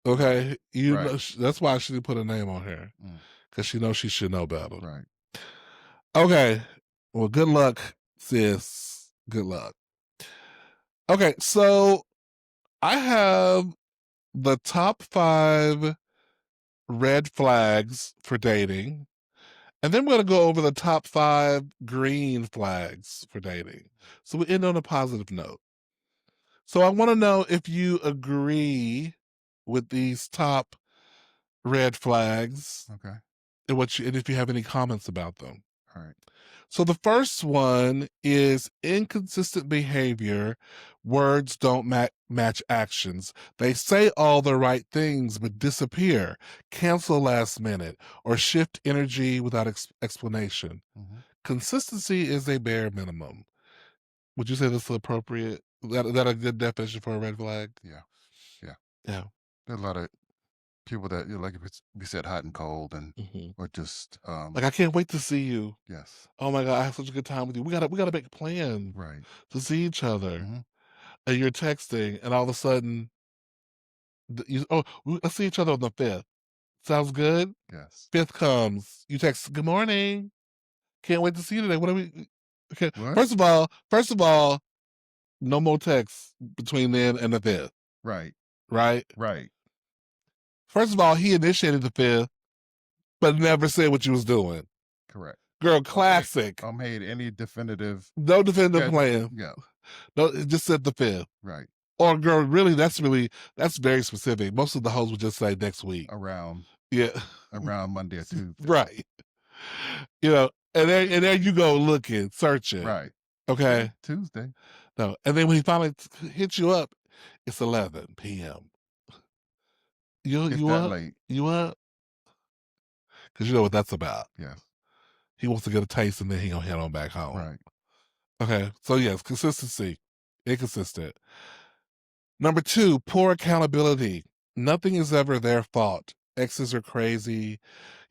Okay? Right. That's why she didn't put her name on here. Mm, Because she knows she should know better. right. Okay. Well, good luck, sis. Good luck. Okay, so I have the top 5 red flags for dating. And then we're going to go over the top 5 green flags for dating. So we end on a positive note. So I want to know if you agree with these top red flags Okay. and if you have any comments about them. All right. So the first one is inconsistent behavior. Words don't match actions. They say all the right things but disappear, cancel last minute, or shift energy without explanation. Hmm. Consistency is a bare minimum. Would you say this is appropriate? That a good definition for a red flag? Yeah. Yeah. Yeah. There's a lot of people that, like if it's we said hot and cold and Hmm. or just Like, I can't wait to see you. yes. Oh my god, I have such a good time with you. We gotta make a plan Right. to see each other. Hmm. And you're texting, and all of a sudden, let's see each other on the 5th. Sounds good? Yes. 5th comes, you text, "Good morning. Can't wait to see you today. What are we?" Okay. What? First of all, no more texts between then and the 5th, Right. right? Right. First of all, he initiated the 5th, but never said what you was doing. Correct. Girl, Or classic. made any definitive No definitive schedule. plan. Yeah. No, it just said the 5th. Right. Or girl, that's very specific. Most of the hoes would just say next week. Around Yeah. Monday or Tuesday. Right. And there you go looking, searching. Right. Okay. Tuesday. No. And then when he finally hits you up, it's 11 p.m. You It's you that up? late. You up? Because you know what that's about. Yes. He wants to get a taste and then he gonna head on back home. Right. Okay. So yes, consistency. Inconsistent. Number two, poor accountability. Nothing is ever their fault. Exes are crazy.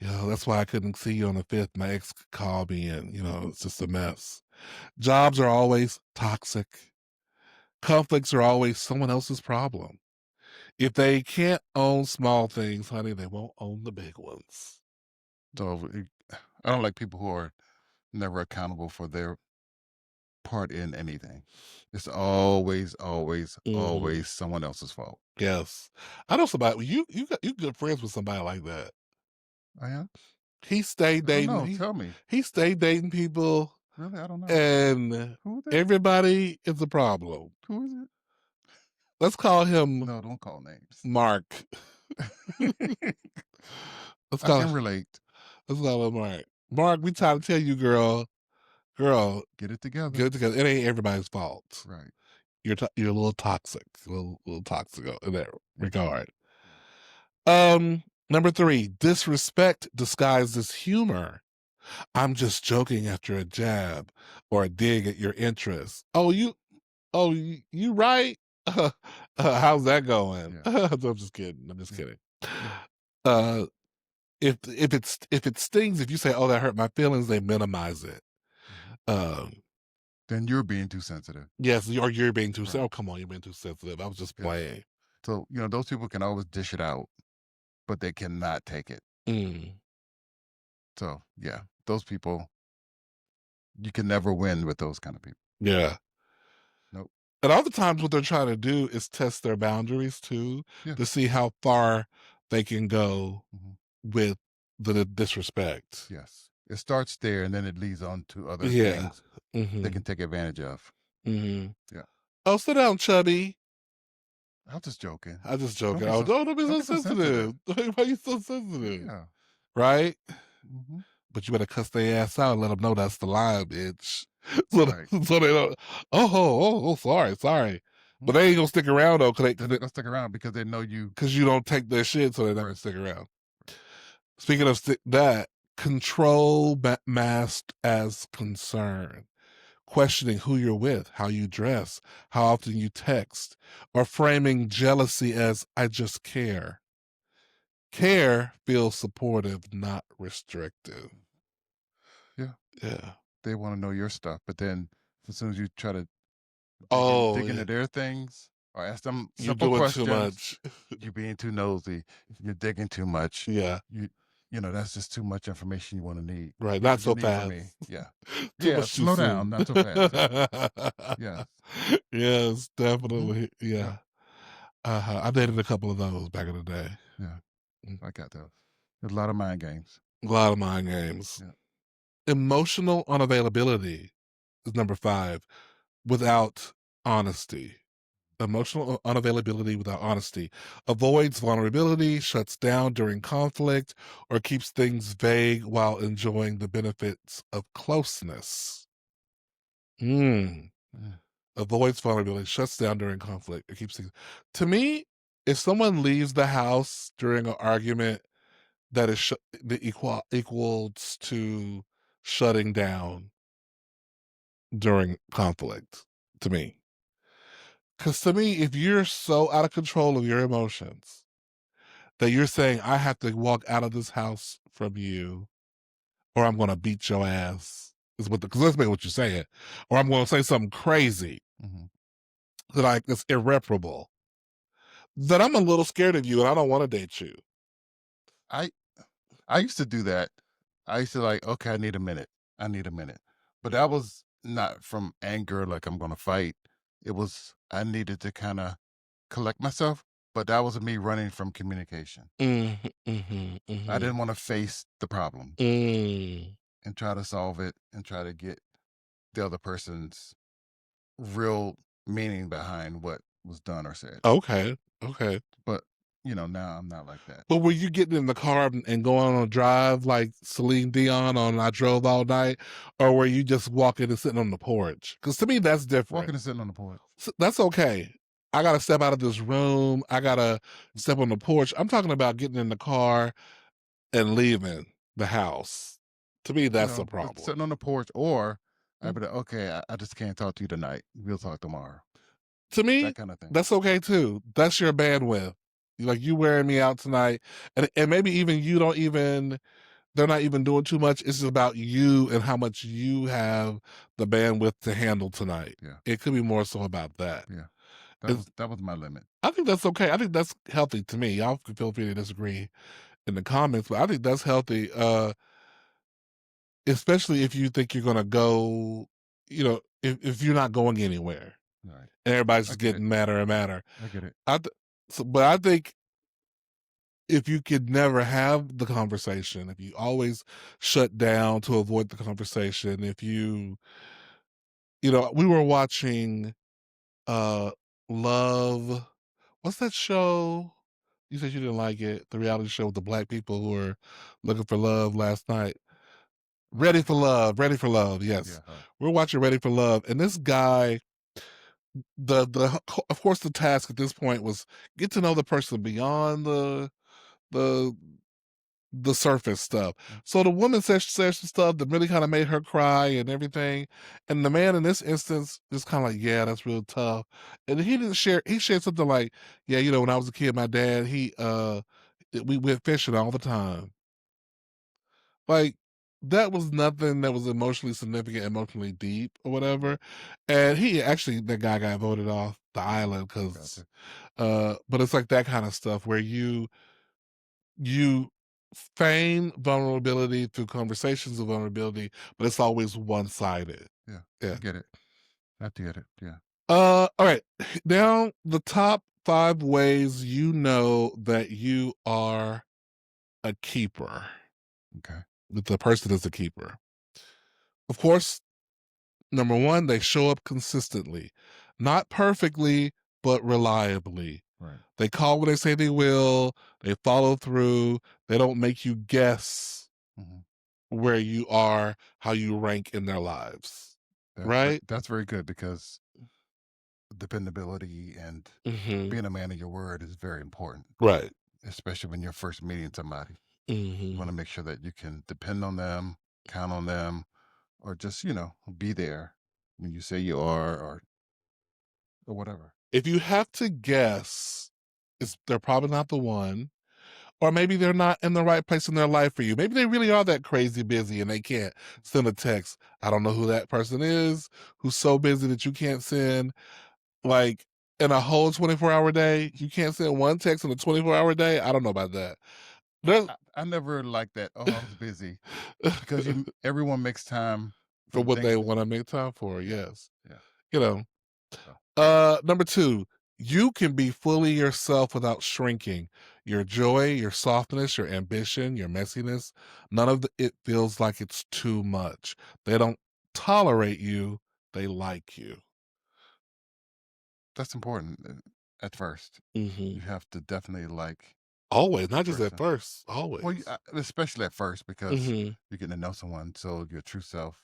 That's why I couldn't see you on the 5th. My ex called me and, it's just a mess. Jobs are always toxic. Conflicts are always someone else's problem. If they can't own small things, honey, they won't own the big ones. So I don't like people who are never accountable for their part in anything. It's always, always, Hmm. always someone else's fault. Yes. I know somebody, you good friends with somebody like that. I am. He stayed I don't dating, know. Tell me. he stayed dating people, Really, I don't know. and Who is it? everybody is a problem. Who is it? Let's call him No, don't call names. Mark. Let's I call can relate. let's call him Mark. Mark, we try to tell you, girl, Get it get together. it together. It ain't everybody's fault. Right. You're a little toxic, a little toxic in that regard. Yeah. Number three, disrespect disguised as humor. I'm just joking after a jab or a dig at your interests. Oh, you right? How's that going? Yeah. I'm just kidding. I'm just Yeah. kidding. Yeah. Uh, if it stings, if you say, "Oh, that hurt my feelings," they minimize it. Mhm. Um, Then you're being too sensitive. yes, or you're being too. Right. Oh, come on, you're being too sensitive. I was just Yeah. playing. So, those people can always dish it out, but they cannot take it. Mm, So, yeah, those people, you can never win with those kind of people. yeah. Nope. And all the times what they're trying to do is test their boundaries too, Yeah. to see how far they can go Mhm. with the disrespect. Yes. It starts there and then it leads on to other Yeah. things they Mhm. can take advantage of. Mhm. Yeah. "Oh, sit down, chubby." I'm just joking. I'm just Don't joking. be "Oh, so don't be don't so be so sensitive. sensitive. Why you so sensitive?" Yeah. Right? Mhm. But you better cuss their ass out and let them know that's the line, bitch. So Right. so they don't, "Oh, sorry, sorry." Mhm. But they ain't gonna stick around though, They're not gonna stick around because they know you. cause you don't take their shit, so they're not gonna Right. stick around. Speaking of that, control masked as concern, questioning who you're with, how you dress, how often you text, or framing jealousy as "I just care." Care feels supportive, not restrictive. Yeah. Yeah. They wanna know your stuff, but then as soon as you try to Oh, dig into their things or ask them you're simple doing too questions, much. you're being too nosy, you're digging too much. Yeah, You that's just too much information you wanna need right. Not you so need from fast. me. Yeah. Too Yeah, much too slow down, soon. not so fast. Yeah. Yes. Yes, Mhm. definitely. Yep. Yeah. I dated a couple of those back in the day. Yeah. Mm. I got those. There's a lot of mind games. A lot of mind games. Yeah. Emotional unavailability is number five, without honesty. Emotional unavailability without honesty. Avoids vulnerability, shuts down during conflict, or keeps things vague while enjoying the benefits of closeness. Mm. Mm. Avoids vulnerability, shuts down during conflict, or keeps things. To me, if someone leaves the house during an argument, that is equals to shutting down during conflict. To me, because to me, if you're so out of control of your emotions that you're saying, I have to walk out of this house from you, or I'm going to beat your ass, is what because that's basically what you're saying, or I'm going to say something crazy Mhm. that like it's irreparable, then I'm a little scared of you and I don't want to date you. I I used to do that. I used to like, okay, I need a minute. I need a minute. But that was not from anger, like I'm gonna fight. It was I needed to kind of collect myself. But that was me running from communication. Mm-hmm, mm-hmm, I mm-hmm. didn't want to face the problem Mm. and try to solve it and try to get the other person's real meaning behind what was done or said. Okay, okay. But now I'm not like that. But were you getting in the car and going on a drive like Celine Dion on "I Drove All Night," or were you just walking and sitting on the porch? Because to me, that's different. Walking and sitting on the porch. That's okay. I gotta step out of this room. I gotta step on the porch. I'm talking about getting in the car and leaving the house. To me, that's a But problem. sitting on the porch, or I'd Mm. be like, okay, I just can't talk to you tonight. We'll talk tomorrow. To That me, kind of thing. that's okay too. That's your bandwidth. Like you wearing me out tonight, and maybe even you don't even they're not even doing too much. It's just about you and how much you have the bandwidth to handle tonight. Yeah. It could be more so about that. Yeah. It's, That was my limit. I think that's okay. I think that's healthy to me. Y'all can feel free to disagree in the comments, but I think that's healthy. Especially if you think you're gonna go, if you're not going anywhere All right. and everybody's I just get it. getting madder and madder. I get it. I th- but I think if you could never have the conversation, if you always shut down to avoid the conversation, if we were watching uh Love, what's that show? You said you didn't like it, the reality show with the black people who are looking for love last night. Ready for Love, yes. Yeah. All right. We're watching Ready for Love, and this guy, the of course the task at this point was get to know the person beyond the the surface stuff. Mm. So the woman says some stuff that really kind of made her cry and everything. And the man in this instance is kind of like, yeah, that's real tough. And he didn't share, he shared something like, yeah, when I was a kid, my dad, we went fishing all the time. Like, that was nothing that was emotionally significant, emotionally deep or whatever. And that guy got voted off the island because, Gotcha. but it's like that kind of stuff where you feign vulnerability through conversations of vulnerability, but it's always one-sided. Yeah. I Yeah. get it. I get it. Yeah. All right. Now the top 5 ways you know that you are a keeper, Okay. that the person is a keeper. Of course, number 1, they show up consistently. Not perfectly, but reliably. Right. They call when they say they will, they follow through, they don't make you guess Hmm. where you are, how you rank in their lives, right? That's very good because dependability and Mhm. being a man of your word is very important, Right. especially when you're first meeting somebody. You want Mhm. to make sure that you can depend on them, count on them, or just, be there when you say you are or whatever. If you have to guess, they're probably not the one, or maybe they're not in the right place in their life for you. Maybe they really are that crazy busy and they can't send a text. I don't know who that person is, who's so busy that you can't send, like, in a whole 24-hour day, you can't send one text in a 24-hour day. I don't know about that. There's I never like that. Oh, I was busy because everyone makes time for for the what things they that want to make time for, yeah, yes. yeah. You know. So Number 2, you can be fully yourself without shrinking. Your joy, your softness, your ambition, your messiness, none of it feels like it's too much. They don't tolerate you, they like you. that's important at first. Hmm. You have to definitely like Always, the not just at person. first, Well, always. especially at first because Hmm. you're getting to know someone, so your true self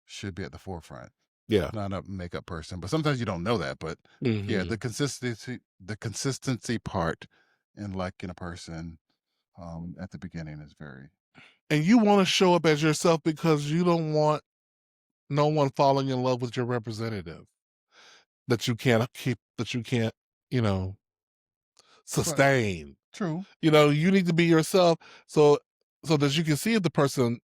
should be at the forefront, Yeah. not a makeup person. But sometimes you don't know that. But yeah, Hmm. the consistency part in liking a person at the beginning is very And you want to show up as yourself because you don't want no one falling in love with your representative that you can't keep, that you can't, you know, right. sustain. True. You need to be yourself, so that you can see if the person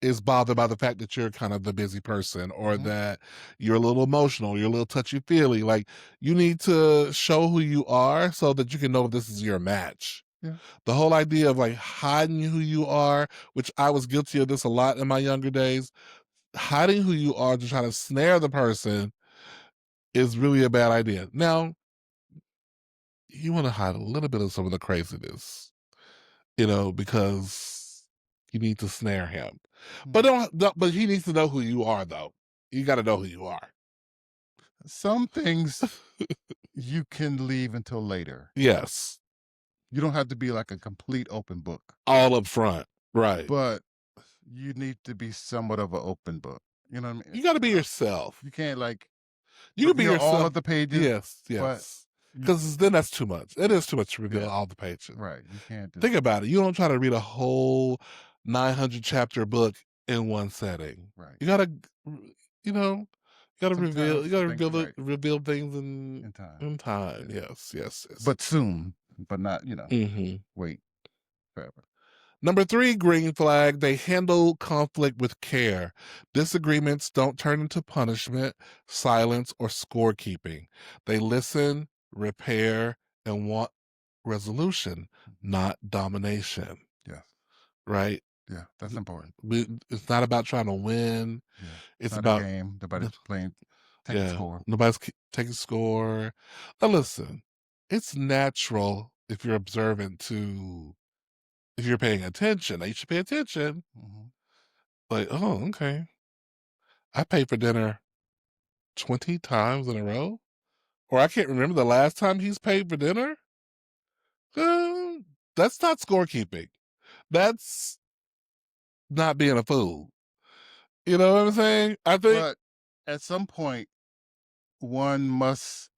is bothered by the fact that you're kind of the busy person, or Hmm. that you're a little emotional, you're a little touchy feely. Like, you need to show who you are so that you can know if this is your match. Yeah. The whole idea of like hiding who you are, which I was guilty of this a lot in my younger days, hiding who you are to try to snare the person is really a bad idea. Now, you want to hide a little bit of some of the craziness, because you need to snare him. But Mhm. but he needs to know who you are, though. You got to know who you are. Some things you can leave until later. Yes, You don't have to be like a complete open book, all up front. Right. but you need to be somewhat of an open book. You know what I mean? You got to be yourself. You can't like You can be reveal all yourself. of the pages, Yes, but yes. you Because then that's too much. It is too much to reveal yeah, all the pages. right. You can't just Think about it. You don't try to read a whole 900 chapter book in one setting. right. You gotta, you know, you gotta reveal. You Sometimes gotta things right reveal things in in time. time. Yeah. Yes, yes, yes. But soon, but not, Hmm. wait forever. Number three, green flag. They handle conflict with care. Disagreements don't turn into punishment, silence, or scorekeeping. They listen, repair, and want resolution, Mhm. not domination. Yes. Right? Yeah. That's important. It's not about trying to win. Yeah. It's It's not a about game. Nobody's playing taking yeah. score. Nobody's taking score. Now listen, it's natural if you're observant to if you're paying attention. Now you should pay attention. Hmm. Like, oh, okay. I paid for dinner 20 times in a row, or I can't remember the last time he's paid for dinner. Uh, that's not scorekeeping. That's not being a fool. You know what I'm saying? I think But at some point, one must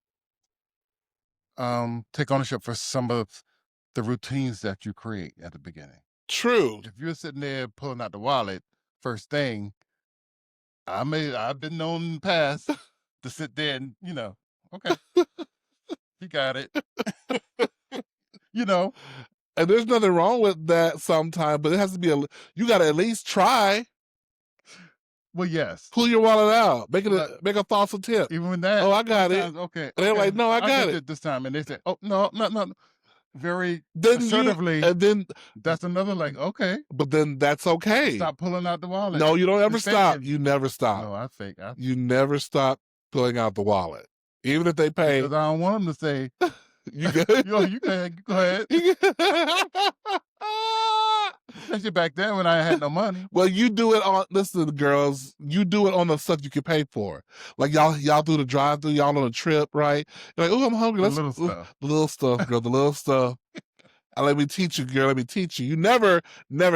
take ownership for some of the routines that you create at the beginning. true. If you're sitting there pulling out the wallet first thing, I've been known in the past to sit there and okay, you got it. you know, And there's nothing wrong with that sometimes, but it has to be you got to at least try. well, yes, Pull your wallet out. but Make a false attempt. even with that, Oh, I got it. sometimes okay, And they're like, no, I I'll got get it. it this time, and they say, oh no, no, no, very Then you assertively. and then That's another like okay, But then that's okay. stop pulling out the wallet No, you don't ever and stop. thinking. You never stop. No, I think I You never stop pulling out the wallet. Even if they pay, because I don't want them to say, you good. "Yo, you go ahead." You good. Especially back then when I had no money. Well, you do it on listen, girls, you do it on the stuff you can pay for. Like y'all do the drive through, y'all on a trip, right? You're like, oh, I'm hungry. The Let's little stuff. the little stuff, girl, the little stuff. Let me teach you, girl. Let me teach you. You never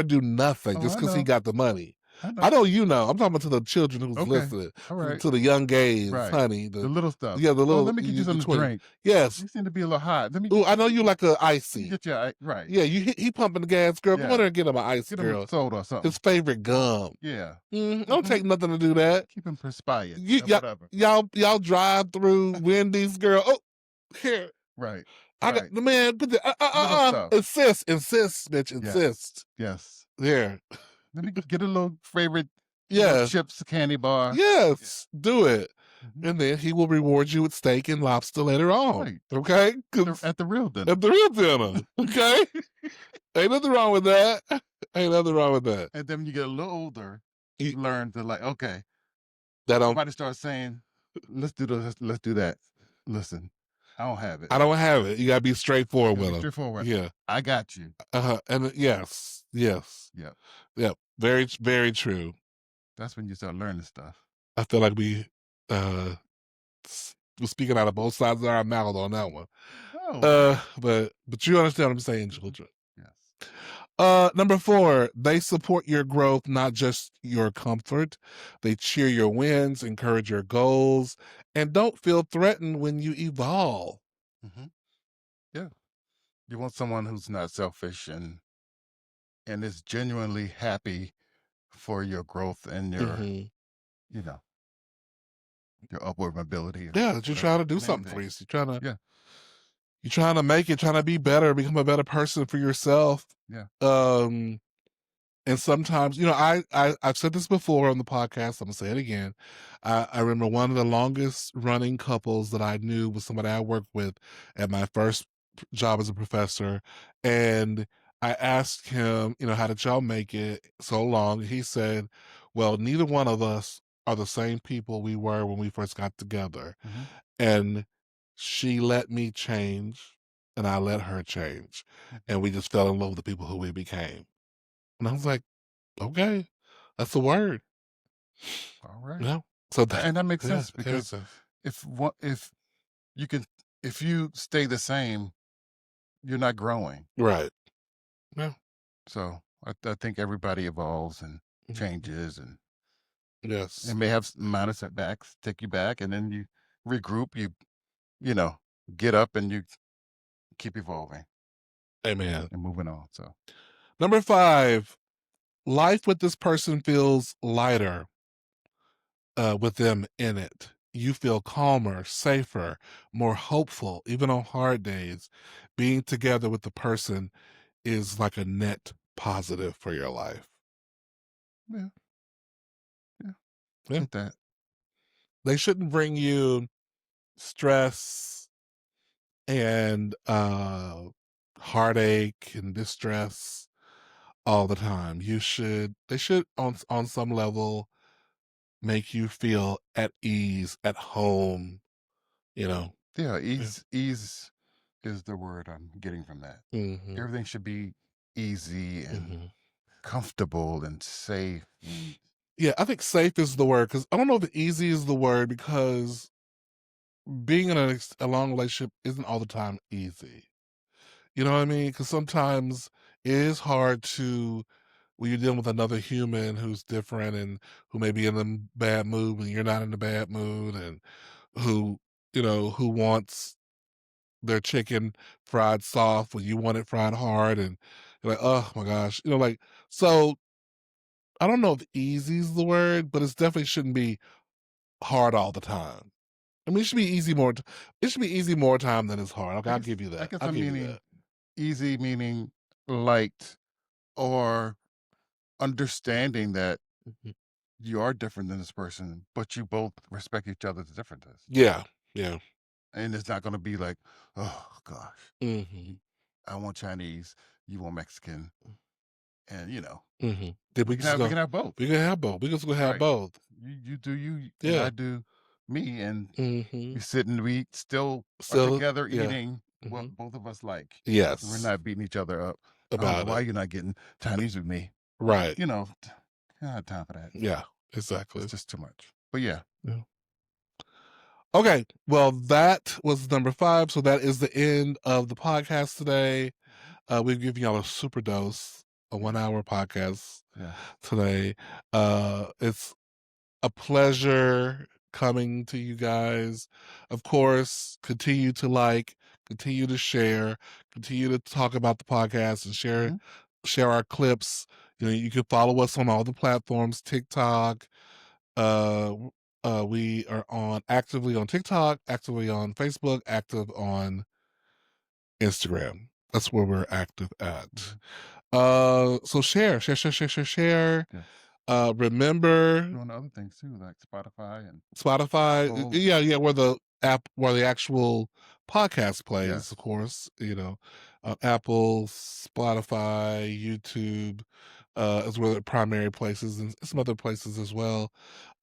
do nothing Oh, just I because he know. got the money. I I know. know you know. I'm talking to the children who's Okay. listening, All right. to the young gays, Right. honey. The little stuff. Yeah, the Oh, little let me get you the something to 20. drink. Yes. You seem to be a little hot. Let me Ooh, I know you like a icy. get you right. Yeah, he pumping the gas, girl. Go in Yeah. there and get him an ice, Get him a girl. soda or His something. favorite gum. Yeah. Don't Hmm. take nothing to do that. Keep him perspired You, or whatever. y'all drive through Wendy's, girl. Oh, here. Right. I got Right. the man. Put the Little stuff. insist, bitch, Yes. insist. Yes. Here, Let me get a little favorite, yeah, chips, candy bar. Yeah. yes, do it, Hmm. and then he will reward you with steak and lobster later on. Right. Okay, At the real dinner. at the real dinner. Okay, ain't nothing wrong with that. Ain't nothing wrong with that. And then when you get a little older, You- you learn to like, okay, that don't. somebody starts saying, let's do this, let's do that. Listen, I don't have it. I don't have it. You gotta be straightforward Gotta with be him. straightforward. Yeah. I got you. And yes, yes, Yep. yep. Very true. That's when you start learning stuff. I feel like we uh We're speaking out of both sides of our mouth on that one. Oh, okay. But you understand what I'm saying, Mhm. children. Yes. Number 4, they support your growth, not just your comfort. They cheer your wins, encourage your goals, and don't feel threatened when you evolve. Mhm. Yeah. You want someone who's not selfish and is genuinely happy for your growth and your, Hmm. you know, your upward mobility or Yeah, that you're trying whatever to do the name something they for you. use. So Yeah. you're trying to make it, trying to be better, become a better person for yourself. Yeah. Um, And sometimes, I've said this before on the podcast. I'm gonna say it again. I remember one of the longest running couples that I knew was somebody I worked with at my first job as a professor, and I asked him, how did y'all make it so long? He said, "Well, neither one of us are the same people we were when we first got together, Mhm. and she let me change, and I let her change, Mhm. and we just fell in love with the people who we became." And I was like, okay, that's the word. All right. Yeah. So that And that makes yeah, sense it makes because sense. if you can if you stay the same, you're not growing. Right. Yeah. So I think everybody evolves and Mhm. changes and it Yes. may have minor setbacks, take you back, and then you regroup, you know, get up and you keep evolving Amen. and moving on. So Number 5, life with this person feels lighter, with them in it. You feel calmer, safer, more hopeful, even on hard days. Being together with the person is like a net positive for your life. yeah, yeah, Yeah. get that. They shouldn't bring you stress and heartache and distress all the time. They should on some level make you feel at ease, at home, you know. Yeah, Yeah. ease is the word I'm getting from that. Mhm. Everything should be easy and Mhm. comfortable and safe and Yeah, I think safe is the word cuz I don't know if easy is the word because being in a long relationship isn't all the time easy. You know what I mean? Cuz sometimes it is hard to when you're dealing with another human who's different and who may be in a bad mood when you're not in a bad mood and who who wants their chicken fried soft when you want it fried hard and you're like, oh my gosh, like, so I don't know if easy is the word, but it definitely shouldn't be hard all the time. I mean, it should be easy more time than it's hard. Okay, I I'll guess give you I that. guess I'll I'm give you meaning that. easy meaning light or understanding that Mhm. you are different than this person, but you both respect each other's differences. Yeah, yeah. And it's not going to be like, oh gosh, Hmm. I want Chinese, you want Mexican, and Hmm. Then we can have both, we can have both. We can just go have right? both. You do you, and Yeah. I do me, and we Hmm. sit and we still are Still, together yeah. eating what Hmm. both of us like. We're Yes, not beating each other up. I don't know about why it. you're not getting Chinese with me. Right. You know, I don't have time for that. Yeah, It's exactly. just too much. But yeah. Yeah. Okay, well, that was number 5, so that is the end of the podcast today. Mhm. We've given y'all a super dose, a Yes. 1-hour podcast Yes. today. It's a pleasure coming to you guys. Of course, continue to like, continue to share, continue to talk about the podcast and Hmm. share our clips. You can follow us on all the platforms, TikTok, uh, we are on actively on TikTok, actively on Facebook, active on Instagram. That's where we're active at. Hmm. So share. Yes. Remember Doing other things too, like Spotify and Spotify. Apple. Yeah, where the actual podcast plays, of Yes. course. Apple, Spotify, YouTube, as well the primary places and some other places as well.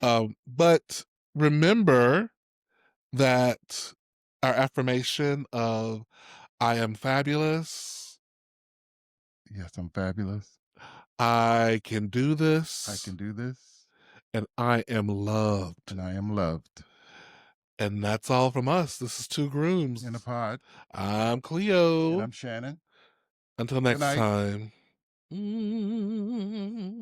But remember that our affirmation of I am fabulous, Yes, I'm fabulous. I can do I can this, do this, and I am loved. and I am loved. And that's all from us. This is Two In a Grooms. pod. I'm And Cleo. I'm Shannon. Until Good next night. time. Mm.